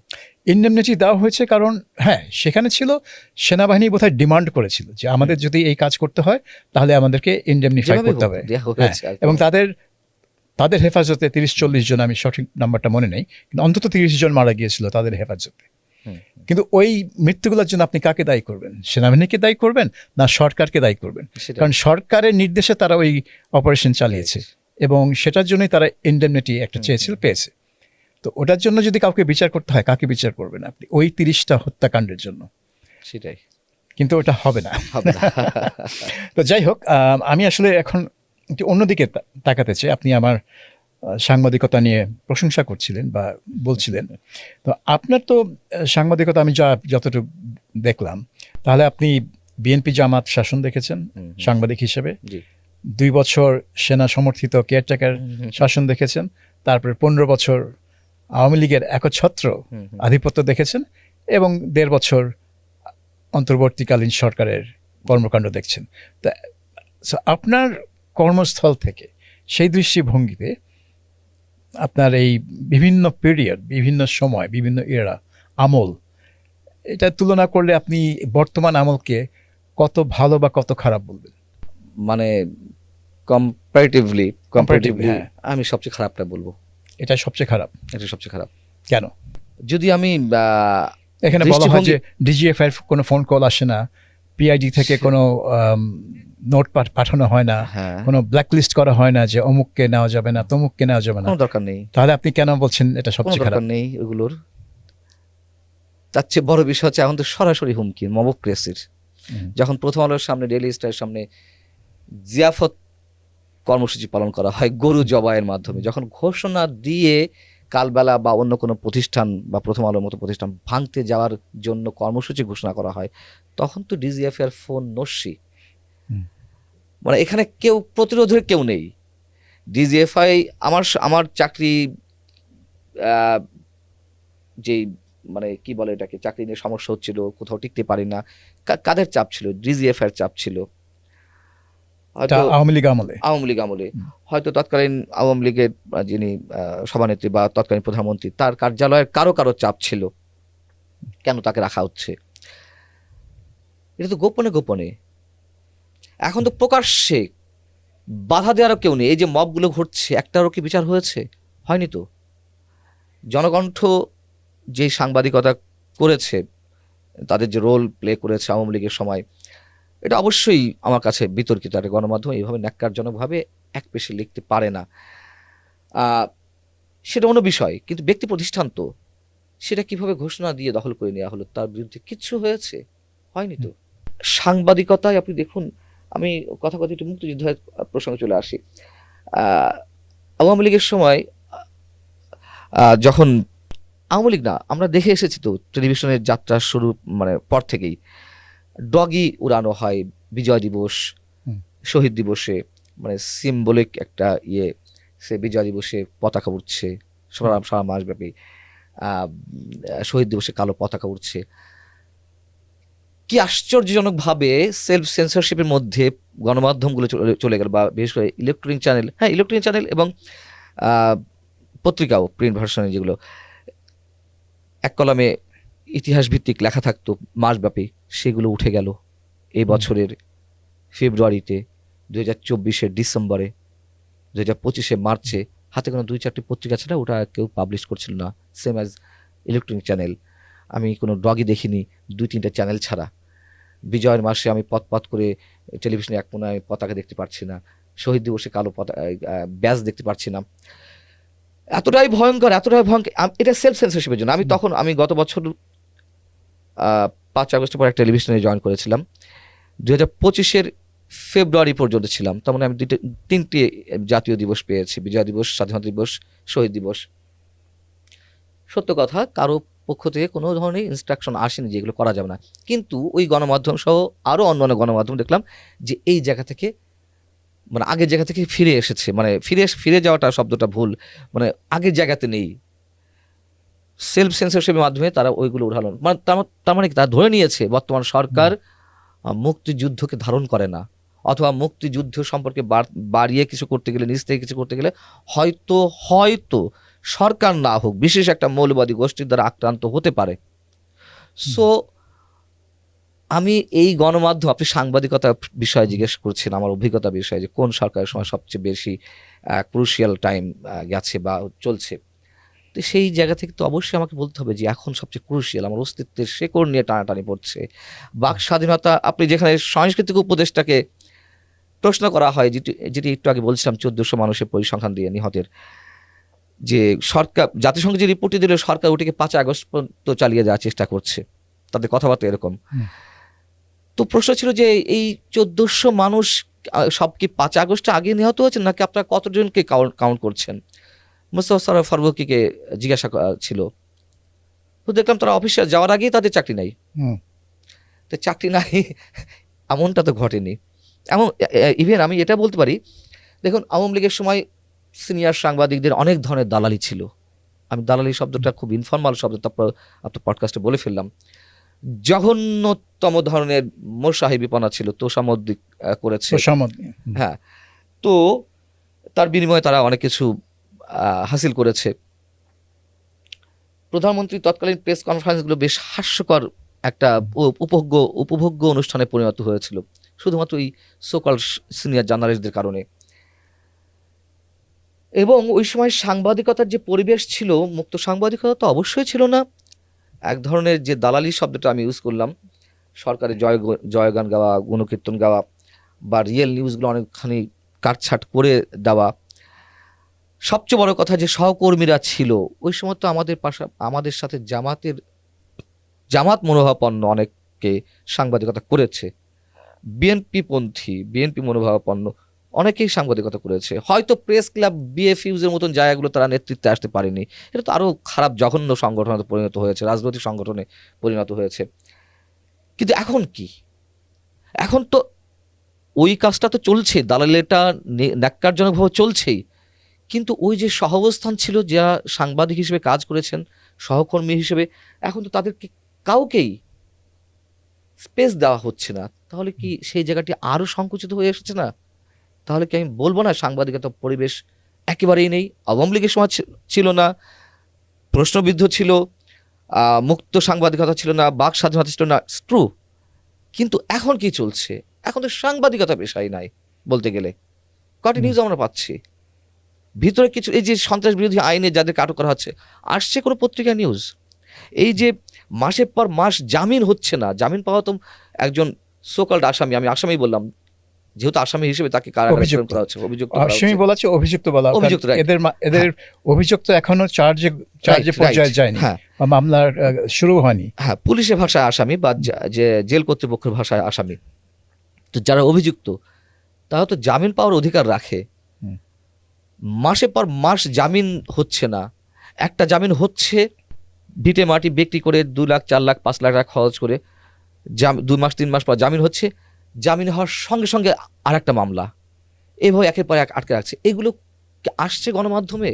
ইন্ডেমনিটি দেওয়া হয়েছে কারণ সেখানে ছিল সেনাবাহিনী বোধহয় ডিমান্ড করেছিল যে আমাদের যদি এই কাজ করতে হয় তাহলে আমাদেরকে ইন্ডেমনিফাই করতে হবে। এবং তাদের হেফাজতে 30-40 জন, আমি সঠিক নাম্বারটা মনে নেই, কিন্তু অন্তত 30 জন মারা গিয়েছিল তাদের হেফাজতে। কিন্তু ওই মৃত্যুগুলোর জন্য আপনি কাকে দায়ী করবেন? সেনাবাহিনীকে দায়ী করবেন না সরকারকে দায়ী করবেন? কারণ সরকারের নির্দেশে তারা ওই অপারেশন চালিয়েছে এবং সেটার জন্যই তারা ইন্ডেমনিটি একটা চেয়েছিল, পেয়েছে। তো ওটার জন্য যদি কাউকে বিচার করতে হয়, কাকে বিচার করবেন আপনি? ওই 30টা হত্যাকাণ্ডের জন্য। সেটাই। কিন্তু ওটা হবে না। তো যাই হোক, আমি আসলে এখন একটু অন্যদিকে তাকাতে চাই। আপনি আমার সাংবাদিকতা নিয়ে প্রশংসা করছিলেন বা বলছিলেন, তো আপনার তো সাংবাদিকতা আমি যতটুকু দেখলাম, তাহলে আপনি বিএনপি জামাত শাসন দেখেছেন সাংবাদিক হিসেবে, 2 বছর সেনা সমর্থিত কেয়ারটেকার শাসন দেখেছেন, তারপরে 15 বছর আওয়ামী লীগের একচ্ছত্র আধিপত্য দেখেছেন এবং 1.5 বছর অন্তর্বর্তীকালীন সরকারের কর্মকাণ্ড দেখছেন। তা আপনার কর্মস্থল থেকে সেই দৃষ্টিভঙ্গিতে আপনার এই বিভিন্ন পিরিয়ড, বিভিন্ন সময়, বিভিন্ন আমল, এটা তুলনা করলে আপনি বর্তমান আমলকে কত ভালো বা কত খারাপ বলবেন? মানে কম্পারেটিভলি আমি সবচেয়ে খারাপটা বলবো। এটা সবচেয়ে খারাপ? এটা সবচেয়ে খারাপ। কেন? যদি আমি এখানে বলা হয় যে ডিজিএফআই এর কোনো ফোন কল আসে না, পিআইডি থেকে কোনো নোট পাঠানো হয় না, হ্যাঁ, কোনো ব্ল্যাকলিস্ট করা হয় না যে অমুককে নেওয়া যাবে না, তমুককে নেওয়া যাবে না, কোনো দরকার নেই, তাহলে আপনি কেন বলছেন এটা কোনো সবচেয়ে দরকার খারাপ? নেই ওগুলোর। তার চেয়ে বড় বিষয় হচ্ছে এখন তো সরাসরি হুমকি মবক্রেসির। হুম। যখন প্রথম আলোর সামনে, ডেইলি স্টারের সামনে জিয়াফত কর্মসূচি পালন করা হয় গরু জবাইয়ের মাধ্যমে, যখন ঘোষণা দিয়ে কালবেলা বা অন্য কোনো প্রতিষ্ঠান বা প্রথম আলোর মতো প্রতিষ্ঠান ভাঙতে যাওয়ার জন্য কর্মসূচি ঘোষণা করা হয়, তখন তো ডিজিএফ এর ফোন নস্যি। হুম। মানে এখানে কেউ প্রতিরোধের কেউ নেই। ডিজিএফআই আমার চাকরি, আহ, যেই মানে কি বলে এটাকে, চাকরি নিয়ে সমস্যা হচ্ছিল, কোথাও টিকতে পারি না, কাদের চাপ ছিল? ডিজিএফআই এর চাপ ছিল। এটা হয়তো আওয়ামী লীগ আমলে। আওয়ামী লীগ আমলে হুম। হয়তো তৎকালীন আওয়ামী লীগের যিনি সভানেত্রী বা তৎকালীন প্রধানমন্ত্রী, তার কার্যালয়ের কারো কারো চাপ ছিল, কেন তাকে রাখা হচ্ছে। এটা তো গোপনে গোপনে। এখন তো প্রকাশ্যে বাধা দেওয়ারও কেউ নেই। এই যে মবগুলো ঘটছে, একটারও কি বিচার হয়েছে? হয়নি তো। জনকণ্ঠ যে সাংবাদিকতা করেছে, তাদের যে রোল প্লে করেছে আওয়ামী লীগের সময়, এটা অবশ্যই আমার কাছে বিতর্কিত। একটা গণমাধ্যম এইভাবে ন্যাক্কারজনকভাবে এক পেশে লিখতে পারে না। আহ, সেটা অন্য বিষয়, কিন্তু ব্যক্তি প্রতিষ্ঠান তো, সেটা কিভাবে ঘোষণা দিয়ে দখল করে নেওয়া হলো? তার বিরুদ্ধে কিছু হয়েছে? হয়নি তো। সাংবাদিকতায় আপনি দেখুন, আমি কথা কথা একটু মুক্তিযুদ্ধের প্রসঙ্গে চলে আসি। আহ, আওয়ামী লীগের সময় যখন, আওয়ামী লীগ না, আমরা দেখে এসেছি তো টেলিভিশনের যাত্রা শুরু মানে পর থেকেই ডগি উড়ানো হয় বিজয় দিবস, হুম। শহীদ দিবসে, মানে সিম্বলিক একটা ইয়ে, সে বিজয় দিবসে পতাকা উঠছে সারা সারা মাসব্যাপী, আহ, শহীদ দিবসে কালো পতাকা উঠছে। কি আশ্চর্যজনকভাবে সেলফ সেন্সরশিপের মধ্যে গণমাধ্যমগুলো চলে গেল, বা বিশেষ করে ইলেকট্রনিক চ্যানেল, হ্যাঁ ইলেকট্রনিক চ্যানেল এবং আহ, পত্রিকাও প্রিন্ট ভার্সনে যেগুলো এক কলমে ইতিহাস ভিত্তিক লেখা থাকতো মাসব্যাপী, সেগুলো উঠে গেল এই বছরের ফেব্রুয়ারিতে, 2024-এর ডিসেম্বরে, 2025-এ মার্চে। হাতে কোনো 2-4টি পত্রিকা ছাড়া ওটা কেউ পাবলিশ করছিল না, সেম অ্যাজ ইলেকট্রনিক চ্যানেল। আমি কোনো ডগই দেখিনি 2-3টা চ্যানেল ছাড়া। বিজয়ের মাসে আমি পথ পথ করে টেলিভিশনে এক কোনায় পতাকা দেখতে পাচ্ছি না, শহীদ দিবসে কালো পতাকা ব্যাজ দেখতে পাচ্ছি না। এতটাই ভয়ঙ্কর, এতটাই ভয়ঙ্কর। এটা সেলফ সেন্সরশিপের জন্য। আমি গত বছর 5 আগস্টের পর একটা টেলিভিশনে জয়েন করেছিলাম, 2025-এর ফেব্রুয়ারি পর্যন্ত ছিলাম। তার মানে আমি 3টি জাতীয় দিবস পেয়েছি, বিজয় দিবস, স্বাধীনতা দিবস, শহীদ দিবস। সত্য কথা, কারো পক্ষ থেকে কোনো ধরনের ইনস্ট্রাকশন আসেনি যে এগুলো করা যাবে না। কিন্তু ওই গণমাধ্যম সহ আরও অন্যান্য গণমাধ্যম দেখলাম যে এই জায়গা থেকে, মানে আগের জায়গা থেকে ফিরে এসেছে। মানে ফিরে যাওয়াটা শব্দটা ভুল, মানে আগের জায়গাতে নেই। সেলফ সেন্সরশিপের মাধ্যমে তারা ওইগুলো উঠালো। মানে তার মানে কি, তারা ধরে নিয়েছে বর্তমান সরকার মুক্তিযুদ্ধকে ধারণ করে না, অথবা মুক্তিযুদ্ধ সম্পর্কে বাড়িয়ে কিছু করতে গেলে, নিজ থেকে কিছু করতে গেলে হয়তো হয়তো সরকার না হোক, বিশেষ একটা মৌলবাদী গোষ্ঠীর দ্বারা আক্রান্ত হতে পারে। সো আমি এই গণমাধ্যম, আপনি সাংবাদিকতা বিষয়ে জিজ্ঞেস করছেন, আমার অভিজ্ঞতা বিষয়ে যে কোন সরকারের সময় সবচেয়ে বেশি ক্রুশিয়াল টাইম গেছে বা চলছে, তো সেই জায়গা থেকে তো অবশ্যই আমাকে বলতে হবে যে এখন সবচেয়ে ক্রুশিয়াল, আমার অস্তিত্বের শেকড় নিয়ে টানাটানি পড়ছে। বাক স্বাধীনতা, আপনি যেখানে সাংস্কৃতিক উপদেশটাকে প্রশ্ন করা হয়, যেটি যেটি একটু আগে বলছিলাম, 1400 মানুষের পরিসংখ্যান দিয়ে নিহতের, যে সরকার, জাতিসংঘ যে রিপোর্টটি দিল, সরকার ওটিকে 5 আগস্ট পর্যন্ত চালিয়ে যাওয়ার চেষ্টা করছে, তাদের কথাবার্তা এরকম। তো প্রশ্ন ছিল যে এই 1400 মানুষ সব কি 5 আগস্টে আগে নিহত হয়েছেন, নাকি আপনারা কতজনকে কাউন্ট করছেন? মুস্তফা সরোয়ার ফারুকীকে জিজ্ঞাসা ছিল, তো দেখলাম তারা অফিসে যাওয়ার আগেই তাদের চাকরি নাই। তো চাকরি নাই এমনটা তো ঘটেনি। এমন ইভেন আমি এটা বলতে পারি, দেখুন আওয়ামী লীগের সময় সিনিয়র সাংবাদিকদের অনেক ধরনের দালালি ছিল। আমি দালালি শব্দটা খুব ইনফর্মাল শব্দ, তারপর আপনার পডকাস্টে বলে ফেললাম। জঘন্যতম ধরনের মোরসাহিবিপনা ছিল, তোষামদ্দিক করেছে। হ্যাঁ, তো তার বিনিময়ে তারা অনেক কিছু হাসিল করেছে। প্রধানমন্ত্রী তৎকালীন প্রেস কনফারেন্সগুলো বেশ হাস্যকর একটা উপভোগ্য অনুষ্ঠানে পরিণত হয়েছিল, শুধুমাত্র এই সোকাল সিনিয়র জার্নালিস্টদের কারণে। এবং ওই সময় সাংবাদিকতার যে পরিবেশ ছিল, মুক্ত সাংবাদিকতা তো অবশ্যই ছিল না। এক ধরনের যে দালালি শব্দটা আমি ইউজ করলাম, সরকারের জয়গান গাওয়া, গুণকীর্তন গাওয়া, বা রিয়েল নিউজগুলো অনেকখানি কাটছাট করে দেওয়া। সবচেয়ে বড় কথা যে সহকর্মীরা ছিল ওই সময়, তো আমাদের সাথে জামাত মনোভাবাপন্ন অনেককে সাংবাদিকতা করেছে, বিএনপি মনোভাবাপন্ন অনেকেই সাংবাদিকতা করেছে। হয়তো প্রেস ক্লাব, বিএফইউজের মতন জায়গাগুলো তারা নেতৃত্বে আসতে পারেনি, এটা তো আরও খারাপ জঘন্য সংগঠনে পরিণত হয়েছে, রাজনৈতিক সংগঠনে পরিণত হয়েছে। কিন্তু এখন কি? এখন তো ওই কাজটা তো চলছে, দালালিটা ন্যাক্কারজনকভাবে চলছেই। কিন্তু ওই যে সহাবস্থান ছিল, যারা সাংবাদিক হিসেবে কাজ করেছেন, সহকর্মী হিসেবে, এখন তো তাদেরকে কাউকেই স্পেস দেওয়া হচ্ছে না। তাহলে কি সেই জায়গাটি আরও সংকুচিত হয়ে এসেছে না? তাহলে কি আমি বলবো না সাংবাদিকতা পরিবেশ একেবারেই নেই? আওয়ামী লীগের সময় ছিল না, প্রশ্নবিদ্ধ ছিল, মুক্ত সাংবাদিকতা ছিল না, বাক স্বাধীনতা ছিল না, ট্রু। কিন্তু এখন কি চলছে? এখন তো সাংবাদিকতা পেশাই নাই বলতে গেলে। কটি নিউজ আমরা পাচ্ছি ভিতরে কিছু, এই যে সন্ত্রাস বিরোধী আইনে যাদেরকে আটক করা হচ্ছে, আসছে কোনো পত্রিকা নিউজ? এই যে মাসের পর মাস জামিন হচ্ছে না, জামিন পাওয়া তো একজন সোকল্ড আসামি, আমি আসামি বললাম যেহেতু আসামি হিসেবে তাকে কারাগারে প্রেরণ করা হচ্ছে, অভিযুক্ত করা আসামি হচ্ছে। বলা হচ্ছে, অভিযুক্ত বলা, অভিযুক্ত, right. এদের অভিযোগ তো এখনো চার্জে Right, পর্যায়ে right. যায়নি, হ্যাঁ, বা মামলার শুরু হয়নি। হ্যাঁ, পুলিশের ভাষায় আসামি বা যে জেল কর্তৃপক্ষের ভাষায় আসামি। তো যারা অভিযুক্ত তারা তো জামিন পাওয়ার অধিকার রাখে। হুম। মাসের পর মাস জামিন হচ্ছে না। একটা জামিন হচ্ছে ভিটে মাটি বিক্রি করে 2 লাখ 4 লাখ 5 লাখ টাকা খরচ করে, 2 মাস 3 মাস পর জামিন হচ্ছে, জামিন হওয়ার সঙ্গে সঙ্গে আর একটা মামলা, এভাবে একের পর এক আটকে রাখছে। এগুলো কি আসছে গণমাধ্যমে?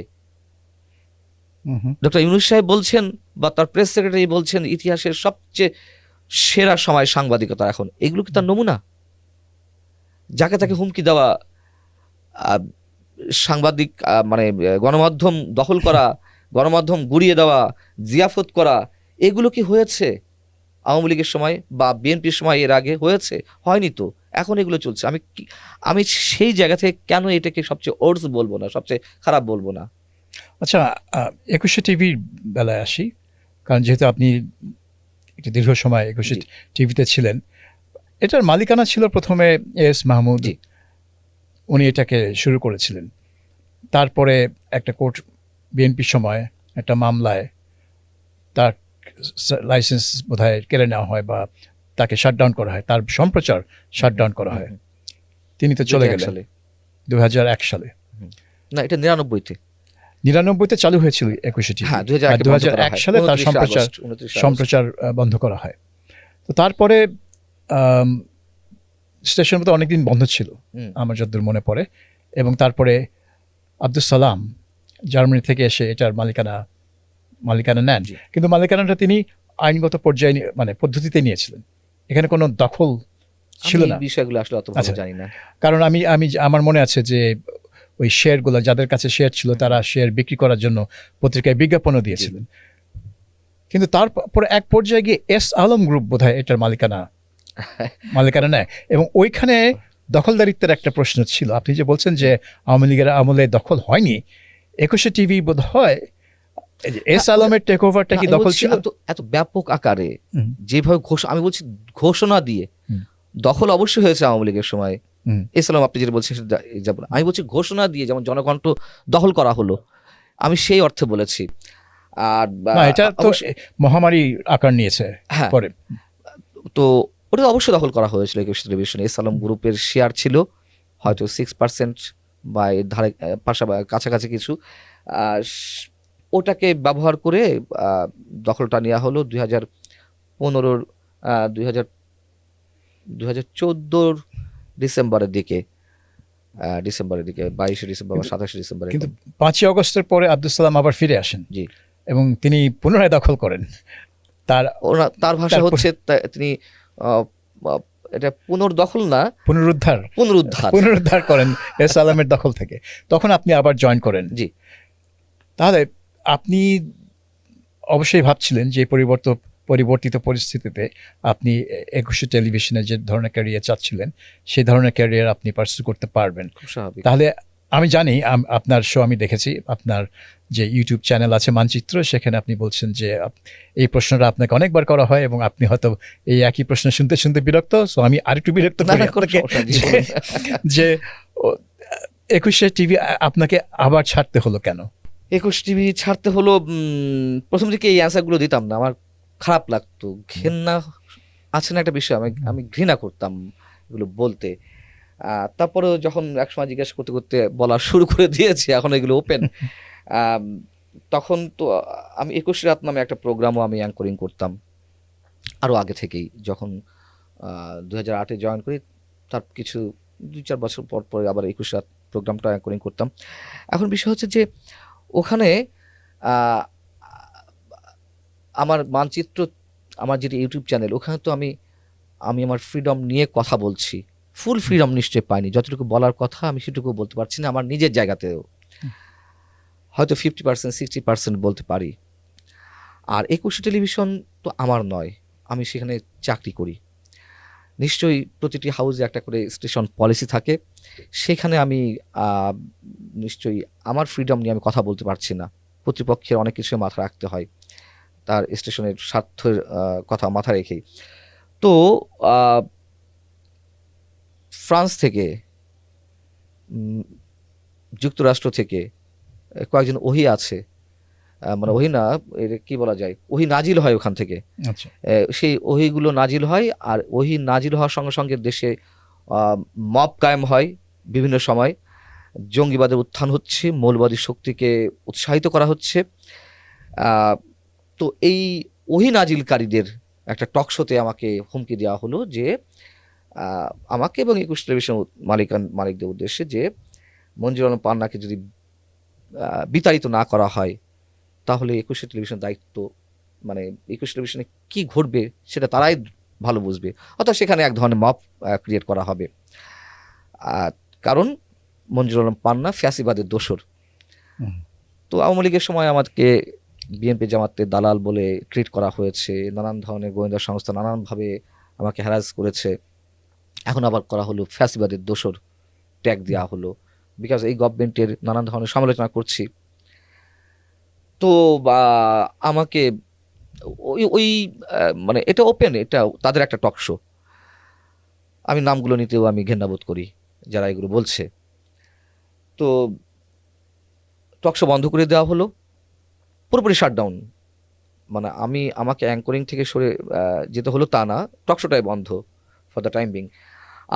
ডক্টর ইউনূস সাহেব বলছেন বা তার প্রেস সেক্রেটারি বলছেন ইতিহাসের সবচেয়ে সেরা সময় সাংবাদিকতা এখন। এগুলো কি তার নমুনা? যাকে তাকে হুমকি দেওয়া, সাংবাদিক মানে গণমাধ্যম দখল করা, গণমাধ্যম গুড়িয়ে দেওয়া, জিয়াফত করা, এগুলো কি হয়েছে আওয়ামী লীগের সময় বা বিএনপির সময়? এর আগে হয়েছে? হয়নি তো। এখন এগুলো চলছে। আমি সেই জায়গা থেকে কেন এটাকে সবচেয়ে ওর্স বলবো না, সবচেয়ে খারাপ বলবো না? আচ্ছা, 21শে টিভির বেলায় আসি, কারণ যেহেতু আপনি একটি দীর্ঘ সময় 21শে জি। টিভিতে ছিলেন, এটার মালিকানা ছিল প্রথমে এস মাহমুদ, জি। উনি এটাকে শুরু করেছিলেন। তারপরে একটা কোর্ট, বিএনপির সময় একটা মামলায় তার লাইসেন্স বোধহয় কেড়ে নেওয়া হয় বা তাকে শাটডাউন করা হয়, তার সম্প্রচার শাটডাউন করা হয়। তিনি তো চলে 2001 গেলেন সালে। 2001 সালে। না, এটা 99-তে। 99-তে চালু হয়েছিল 21শে টিভি, হ্যাঁ, 2001 সালে তার সম্প্রচার বন্ধ করা হয়। তো তারপরে স্টেশন বোধহয় অনেকদিন বন্ধ ছিল আমার যতদূর মনে পড়ে, এবং তারপরে আব্দুল সালাম জার্মানি থেকে এসে এটার মালিকানা নেন। জি। কিন্তু মালিকানাটা তিনি আইনগত পর্যায়ে মানে পদ্ধতিতে নিয়েছিলেন, এখানে কোনো দখল ছিল না। বিষয়গুলো আসলে অত ভালো আচ্ছা। জানি না। কারণ আমি আমার মনে আছে যে ওই শেয়ারগুলো, যাদের কাছে শেয়ার ছিল তারা শেয়ার বিক্রি করার জন্য পত্রিকায় বিজ্ঞাপনও দিয়েছিলেন। কিন্তু তারপর এক পর্যায়ে গিয়ে এস আলম গ্রুপ বোধহয় এটার মালিকানা নেয়, এবং ওইখানে দখলদারিত্বের একটা প্রশ্ন ছিল। আপনি যে বলছেন যে আওয়ামী লীগের আমলে দখল হয়নি, 21শে টিভি বোধ হয় এস আলমের টেক ওভারটা কি দখল ছিল? এত ব্যাপক আকারে যেভাবে আমি বলছি ঘোষণা দিয়ে দখল অবশ্যই হয়েছে আওয়ামী লীগের সময়। ইসলাম আপনি যেটা বলছেন সেটা যাব না, আমি বলছি ঘোষণা দিয়ে, যেমন জনকণ্ঠ দখল করা হলো, আমি সেই অর্থে বলেছি। আর এটা তো মহামারী আকার নিয়েছে পরে। তো ওটা অবশ্যই দখল করা হয়েছিল 21 টেলিভিশনে। ইসলাম গ্রুপের শেয়ার ছিল হয়তো 6% বা এর ধারে কাছাকাছি কিছু। ওটাকে ব্যবহার করে দখলটা নেওয়া হলো 2014 2014 ডিসেম্বরের দিকে 22শে ডিসেম্বর বা 27শে ডিসেম্বর। কিন্তু 5ই আগস্টের পরে আব্দুল সালাম আবার ফিরে আসেন। জি। এবং তিনি পুনরায় দখল করেন। তার ভাষা হচ্ছে তিনি এটা পুনর্দখল না, পুনরুদ্ধার করেন এস আলমের দখল থেকে। তখন আপনি আবার জয়েন করেন। জি। তাহলে আপনি অবশ্যই ভাবছিলেন যে পরিবর্তিত পরিস্থিতিতে আপনি 21শে টেলিভিশনে যে ধরনের ক্যারিয়ার চাচ্ছিলেন সেই ধরনের ক্যারিয়ার আপনি পার্সু করতে পারবেন। তাহলে আমি জানি, আপনার শো আমি দেখেছি, আপনার যে ইউটিউব চ্যানেল আছে মানচিত্র, সেখানে আপনি বলছেন যে এই প্রশ্নটা আপনাকে অনেকবার করা হয় এবং আপনি হয়তো এই একই প্রশ্ন শুনতে শুনতে বিরক্ত, সো আমি আরেকটু বিরক্ত না করি না কোনো আপনাকে সমস্যা নেই, জি যে বলুন। যে 21 টিভি আপনাকে আবার ছাড়তে হলো কেন? 21 টিভি ছাড়তে হলো, প্রথম দিকে এই অ্যান্সারগুলো দিতাম না, আমার খারাপ লাগতো, ঘেন্না আছে না একটা বিষয়, আমি ঘৃণা করতাম এগুলো বলতে। তারপরেও যখন একসময় জিজ্ঞেস করতে করতে বলা শুরু করে দিয়েছি, এখন এগুলো ওপেন। তখন তো আমি 21 রাত নামে একটা প্রোগ্রামও আমি অ্যাঙ্করিং করতাম আরও আগে থেকেই, যখন 2008-এ জয়েন করি, তার কিছু 2-4 বছর পর পরে আবার 21 রাত প্রোগ্রামটা অ্যাঙ্করিং করতাম। এখন বিষয় হচ্ছে যে ওখানে আহ, আমার মানচিত্র, আমার যেটা ইউটিউব চ্যানেল, ওখানে তো আমি আমি আমার ফ্রিডম নিয়ে কথা বলছি, ফুল ফ্রিডম নিশ্চয়ই পাইনি, যতটুকু বলার কথা আমি সেটুকু বলতে পারছি না আমার নিজের জায়গাতেও, হয়তো 50% 60% বলতে পারি। আর 21 টেলিভিশন তো আমার নয়, আমি সেখানে চাকরি করি, নিশ্চয়ই প্রতিটি হাউসে একটা করে স্টেশন পলিসি থাকে, সেখানে আমি আহ, নিশ্চয়ই আমার ফ্রিডম নিয়ে আমি কথা বলতে পারছি না, প্রতিপক্ষের অনেক কিছু মাথা রাখতে হয় তার স্টেশনের স্বার্থের কথা মাথা রেখেই। তো আহ, ফ্রান্স থেকে, উম, যুক্তরাষ্ট্র থেকে কয়েকজন ওহি আছে, মানে ওহি না, এটা কি বলা যায়, ওহি নাজিল হয় ওখান থেকে। আচ্ছা। সেই ওহিগুলো নাজিল হয়, আর ওহি নাজিল হওয়ার সঙ্গে সঙ্গে দেশে মব কায়েম হয় বিভিন্ন সময়, জঙ্গিবাদের উত্থান হচ্ছে, মৌলবাদী শক্তিকে উৎসাহিত করা হচ্ছে। আহ, তো এই ওহি নাজিলকারীদের একটা টক শোতে আমাকে হুমকি দেওয়া হলো যে আমাকে এবং 21 টেলিভিশন মালিকদের উদ্দেশ্যে, যে মঞ্জুর আলম পান্নাকে যদি বিতাড়িত না করা হয়, তাহলে 21 টেলিভিশন দায়িত্ব, মানে 21 টেলিভিশনে কি ঘটবে সেটা তারাই ভালো বুঝবে, অর্থাৎ সেখানে এক ধরনের মব ক্রিয়েট করা হবে। কারণ মঞ্জুর আলম পান্না ফ্যাসিবাদের দোসর। হুম। তো আওয়ামী লীগের সময় আমাকে বিএনপি জামাতের দালাল বলে ট্রিট করা হয়েছে, নানান ধরনের গোয়েন্দা সংস্থা নানানভাবে আমাকে হ্যারাস করেছে, এখন আবার করা হলো ফ্যাসিবাদের দোসর, ট্যাগ দেওয়া হলো, বিকজ এই গভর্নমেন্টের নানান ধরনের সমালোচনা করছি। তো বা আমাকে ওই ওই মানে এটা ওপেন, এটা তাদের একটা টক শো, আমি নামগুলো নিতেও আমি ঘেন্নাবোধ করি যারা এগুলো বলছে। তো টক শো বন্ধ করে দেওয়া হলো, পুরোপুরি শাটডাউন, মানে আমাকে অ্যাঙ্করিং থেকে সরে যেতে হলো তা না, টক শোটাই বন্ধ ফর দ্য টাইম বিং।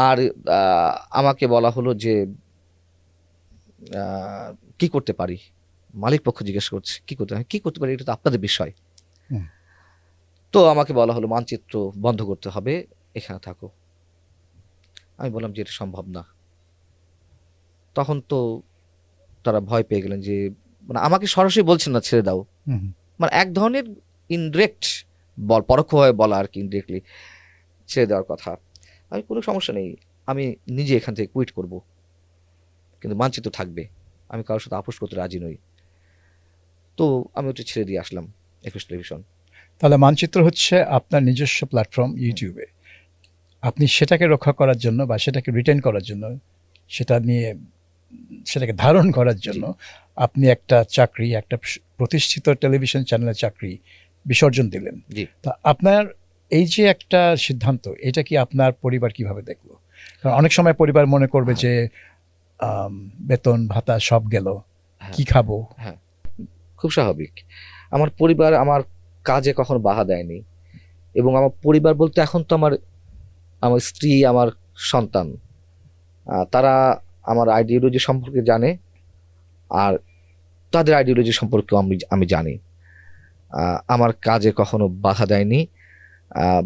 আর আমাকে বলা হলো যে আহ, কি করতে পারি, মালিক পক্ষ জিজ্ঞেস করছে কি করতে পারি, এটা তো আপনাদের বিষয়। হুম। তো আমাকে বলা হলো মানচিত্র বন্ধ করতে হবে, এখানে থাকো। আমি বললাম যে এটা সম্ভব না। তখন তো তারা ভয় পেয়ে গেলেন যে, মানে আমাকে সরাসরি বলছেন না ছেড়ে দাও, হুম। মানে এক ধরনের ইনডিরেক্ট পরোক্ষভাবে বলা আর কি, ইনডিরেক্টলি ছেড়ে দেওয়ার কথা। আমি কোনো সমস্যা নেই, আমি নিজে এখান থেকে কুইট করব, কিন্তু মানচিত্র থাকবে, আমি কারোর সাথে আপোষ করতে রাজি নই। তো আমি ওটা ছেড়ে দিয়ে আসলাম 21 টেলিভিশন। তাহলে মানচিত্র হচ্ছে আপনার নিজস্ব প্ল্যাটফর্ম ইউটিউবে, আপনি সেটাকে রক্ষা করার জন্য বা সেটাকে রিটেন করার জন্য, সেটা নিয়ে সেটাকে ধারণ করার জন্য আপনি একটা চাকরি, একটা প্রতিষ্ঠিত টেলিভিশন চ্যানেলের চাকরি বিসর্জন দিলেন। জি। তা আপনার এই যে একটা সিদ্ধান্ত, এটা কি আপনার পরিবার কিভাবে দেখলো? কারণ অনেক সময় পরিবার মনে করবে যে বেতন ভাতা সব গেল, কি খাবো। হ্যাঁ, খুব স্বাভাবিক। আমার পরিবার আমার কাজে কখনো বাধা দেয়নি, এবং আমার পরিবার বলতে এখন তো আমার আমার স্ত্রী, আমার সন্তান, তারা আমার আইডিওলজি সম্পর্কে জানে, আর তাদের আইডিওলজি সম্পর্কেও আমি আমি জানি। আমার কাজে কখনো বাধা দেয়নি,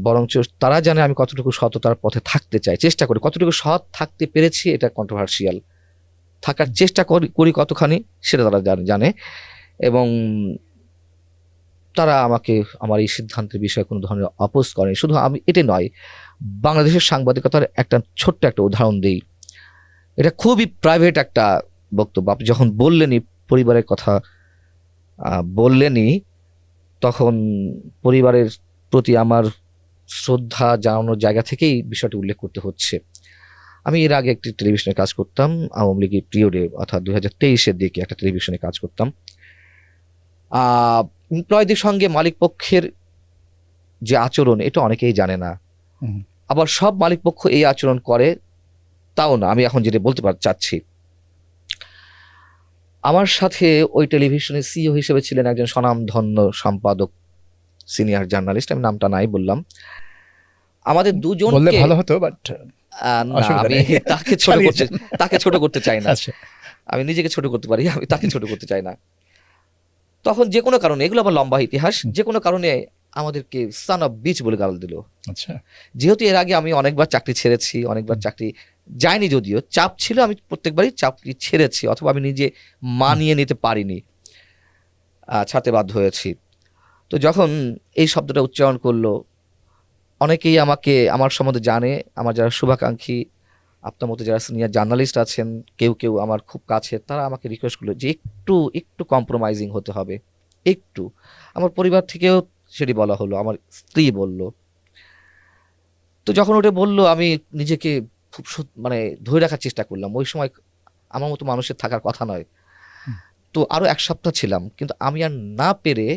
বরঞ্চ তারা জানে আমি কতটুকু সততার পথে থাকতে চাই, চেষ্টা করি, কতটুকু সৎ থাকতে পেরেছি এটা কন্ট্রোভার্সিয়াল, থাকার চেষ্টা করি করি কতখানি সেটা তারা জানে। এবং তারা আমাকে আমার এই সিদ্ধান্তের বিষয়ে কোনো ধরনের অপোজ করেনি। শুধু আমি এটাই নয়, বাংলাদেশের সাংবাদিকতার একটা ছোট্ট একটা উদাহরণ দিই, এটা খুবই প্রাইভেট একটা বক্তব্য। আপনি যখন বললেনই পরিবারের কথা বললেনই, তখন পরিবারের প্রতি আমার শ্রদ্ধা জানানোর জায়গা থেকেই বিষয়টি উল্লেখ করতে হচ্ছে। আমি এর আগে একটি টেলিভিশনে কাজ করতাম, আওয়ামী লীগের পিরিয়ডে, অর্থাৎ 2023-এর দিকে একটা টেলিভিশনে কাজ করতাম। এমপ্লয়ীদের সঙ্গে মালিক পক্ষের যে আচরণ, এটা অনেকেই জানে না। হুম। আবার সব মালিক পক্ষ এই আচরণ করে তাও না। আমি এখন যেটা বলতে চাচ্ছি, আমার সাথে ওই টেলিভিশনের সিইও হিসেবে ছিলেন একজন স্বনামধন্য সম্পাদক, সিনিয়র জার্নালিস্ট, আমি নামটা নাই বললাম। আমাদের বললে দুজনকে ভালো হতো, বাট না, অসুবিধা আমি নেই। তাকে ছোট চালিয়ে করতে যান। তাকে ছোট করতে চাই না। আচ্ছা। আমি নিজেকে ছোট করতে পারি, আমি তাকে ছোট করতে চাই না। তখন যে কোনো কারণে, এগুলো আবার লম্বা ইতিহাস, যে কোনো কারণে আমাদেরকে সান অফ বিচ বলে গাল দিল। আচ্ছা। যেহেতু এর আগে আমি অনেকবার চাকরি ছেড়েছি, অনেকবার চাকরি যায়নি, যদিও চাপ ছিল, আমি প্রত্যেকবারই চাকরি ছেড়েছি, অথবা আমি নিজে মানিয়ে নিতে পারিনি, ছাড়তে বাধ্য হয়েছি। তো যখন এই শব্দটা উচ্চারণ করলো, অনেকেই আমাকে, আমার সম্বন্ধে জানে, আমার যারা শুভাকাঙ্ক্ষী, আপনার মতো যারা সিনিয়র জার্নালিস্ট আছেন, কেউ কেউ আমার খুব কাছে, তারা আমাকে রিকোয়েস্ট করলো যে একটু একটু কম্প্রোমাইজিং হতে হবে, একটু। আমার পরিবার থেকেও সেটি বলা হলো, আমার স্ত্রী বলল। তো যখন ওটা বললো, আমি নিজেকে খুব মানে ধরে রাখার চেষ্টা করলাম। ওই সময় আমার মতো মানুষের থাকার কথা নয়। তো আরও 1 সপ্তাহ ছিলাম, কিন্তু আমি আর না পেরে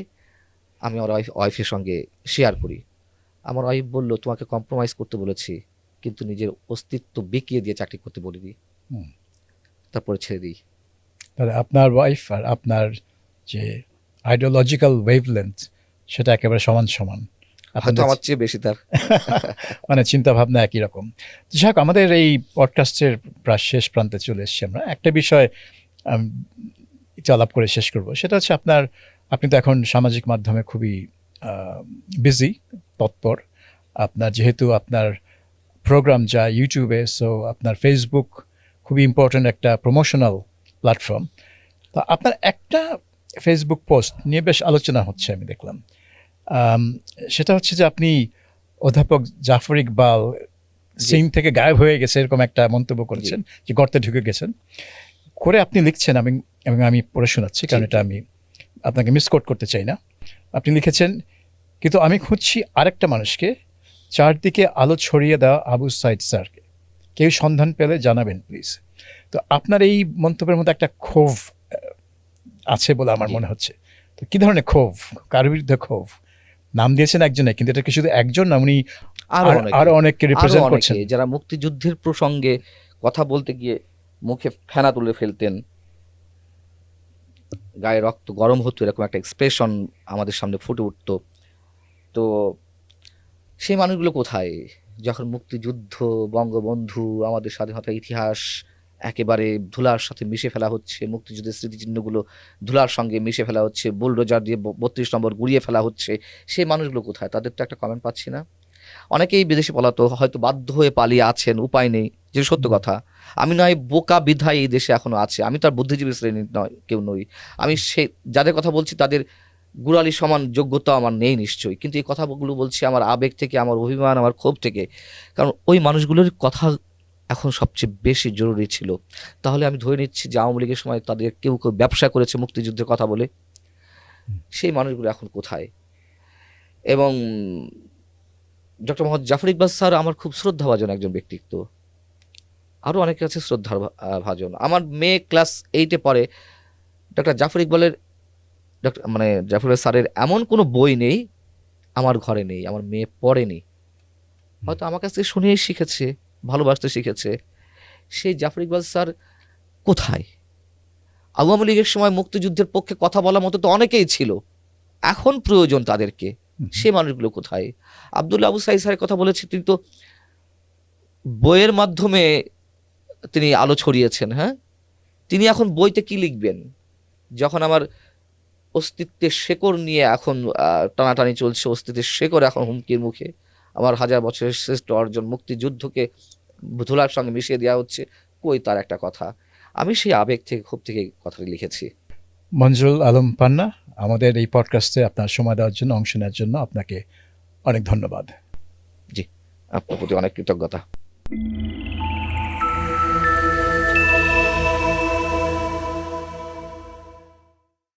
আমি আমার ওয়াইফের সঙ্গে শেয়ার করি। আমার ওয়াইফ বলল, তোমাকে কম্প্রোমাইজ করতে বলেছি, কিন্তু নিজের অস্তিত্ব বিকিয়ে দিয়ে চাকরি করতে বলিনি, হুম। তারপরে ছেড়ে দিই। তাহলে আপনার ওয়াইফ আর আপনার যে আইডিওলজিক্যাল ওয়েভলেন্থ সেটা একেবারে সমান সমান। হয়তো আপনাদের আমার চেয়ে বেশি তার। মানে চিন্তা ভাবনা একই রকম। তো যাক, আমাদের এই পডকাস্টের প্রায় শেষ প্রান্তে চলে এসেছি আমরা। একটা বিষয় একটু আলাপ করে শেষ করব, সেটা হচ্ছে আপনি তো এখন সামাজিক মাধ্যমে খুবই বিজি, তৎপর। আপনার যেহেতু আপনার প্রোগ্রাম যা ইউটিউবে, সো আপনার ফেসবুক খুবই ইম্পর্ট্যান্ট একটা প্রমোশনাল প্ল্যাটফর্ম। তো আপনার একটা ফেসবুক পোস্ট নিয়ে বেশ আলোচনা হচ্ছে, আমি দেখলাম। সেটা হচ্ছে যে আপনি অধ্যাপক জাফর ইকবাল সিন থেকে গায়েব হয়ে গেছে এরকম একটা মন্তব্য করেছেন, যে গর্তে ঢুকে গেছেন করে আপনি লিখছেন। এবং আমি পড়ে শোনাচ্ছি, কারণ এটা আমি আপনাকে মিসকোট করতে চাই না। আপনি লিখেছেন, কিন্তু আমি খুঁজছি আরেকটা মানুষকে, চারদিকে আলো ছড়িয়ে দেওয়া আবু সাইদ স্যারকে। কেউ সন্ধান পেলে জানাবেন প্লিজ। তো আপনার এই মন্তব্যের মধ্যে একটা ক্ষোভ আছে বলে আমার মনে হচ্ছে। তো কি ধরনের ক্ষোভ, কার বিরুদ্ধে ক্ষোভ? নাম দিয়েছেন একজনে, কিন্তু এটা কি শুধু একজন না, উনি আরো অনেককে রিপ্রেজেন্ট করছেন? যারা মুক্তিযুদ্ধের প্রসঙ্গে কথা বলতে গিয়ে মুখে ফেনা তুলে ফেলতেন, গায়ে রক্ত গরম হতো, এরকম একটা এক্সপ্রেশন আমাদের সামনে ফুটে উঠতো। তো সেই মানুষগুলো কোথায়, যখন মুক্তিযুদ্ধ, বঙ্গবন্ধু, আমাদের স্বাধীনতার ইতিহাস একেবারে ধুলার সাথে মিশে ফেলা হচ্ছে, মুক্তিযুদ্ধের স্মৃতিচিহ্নগুলো ধুলার সঙ্গে মিশে ফেলা হচ্ছে, বুলডোজার দিয়ে 32 নম্বর গুড়িয়ে ফেলা হচ্ছে, সেই মানুষগুলো কোথায়? তাদের তো একটা কমেন্ট পাচ্ছি না। অনেকেই বিদেশে পলাতো, হয়তো বাধ্য হয়ে পালিয়ে আছেন, উপায় নেই, যে সত্য কথা। আমি নয় বোকা বিধায় এই দেশে এখনো আছে, আমি তার বুদ্ধিজীবী শ্রেণীর কেউ নই। আমি যাদের কথা বলছি তাদের গুড়ালি সমান যোগ্যতা আমার নেই নিশ্চয়ই, কিন্তু এই কথাগুলো বলছি আমার আবেগ থেকে, আমার অভিমান, আমার ক্ষোভ থেকে। কারণ ওই মানুষগুলোর কথা এখন সবচেয়ে বেশি জরুরি ছিল। তাহলে আমি ধরে নিচ্ছি যে আওয়ামী লীগের সময় তাদের কেউ কেউ ব্যবসা করেছে মুক্তিযুদ্ধের কথা বলে, সেই মানুষগুলো এখন কোথায়? এবং ডক্টর মোহাম্মদ জাফর ইকবাল স্যার আমার খুব শ্রদ্ধাভাজন একজন ব্যক্তিত্ব, আরও অনেকের কাছে শ্রদ্ধার ভাজন। আমার মেয়ে ক্লাস 8-এ পড়ে, ডক্টর জাফর ইকবালের জাফর ইকবাল স্যারের এমন কোনো বই নেই আমার ঘরে নেই, আমার মেয়ে পড়েনি। হয়তো আমার কাছ থেকে শুনেই শিখেছে, ভালোবাসতে শিখেছে। সেই জাফর ইকবাল স্যার কোথায়? আওয়ামী লীগের সময় মুক্তিযুদ্ধের পক্ষে কথা বলার মতো তো অনেকেই ছিল, এখন প্রয়োজন তাদেরকে, সে মানুষগুলো কোথায়? আব্দুল্লাহ আবু সাঈদ স্যারের কথা বলেছি, তিনি তো বইয়ের মাধ্যমে তিনি আলো ছড়িয়েছেন। হ্যাঁ, তিনি এখন বইতে কি লিখবেন? যখন আমার অস্তিত্বের শেকড় নিয়ে এখন টানাটানি চলছে, অস্তিত্বের শেকড় এখন হুমকির মুখে, আমার 1000 বছরের শ্রেষ্ঠ অর্জন মুক্তিযুদ্ধকে ধুলার সঙ্গে মিশিয়ে দেওয়া হচ্ছে, কই তার একটা কথা? আমি সেই আবেগ থেকে, ক্ষোভ থেকে কথাটি লিখেছি। মঞ্জুরুল আলম পান্না, আমাদের এই পডকাস্টে আপনার সময় দেওয়ার জন্য, অংশ নেওয়ার জন্য আপনাকে অনেক ধন্যবাদ। জি, আপনার প্রতি অনেক কৃতজ্ঞতা।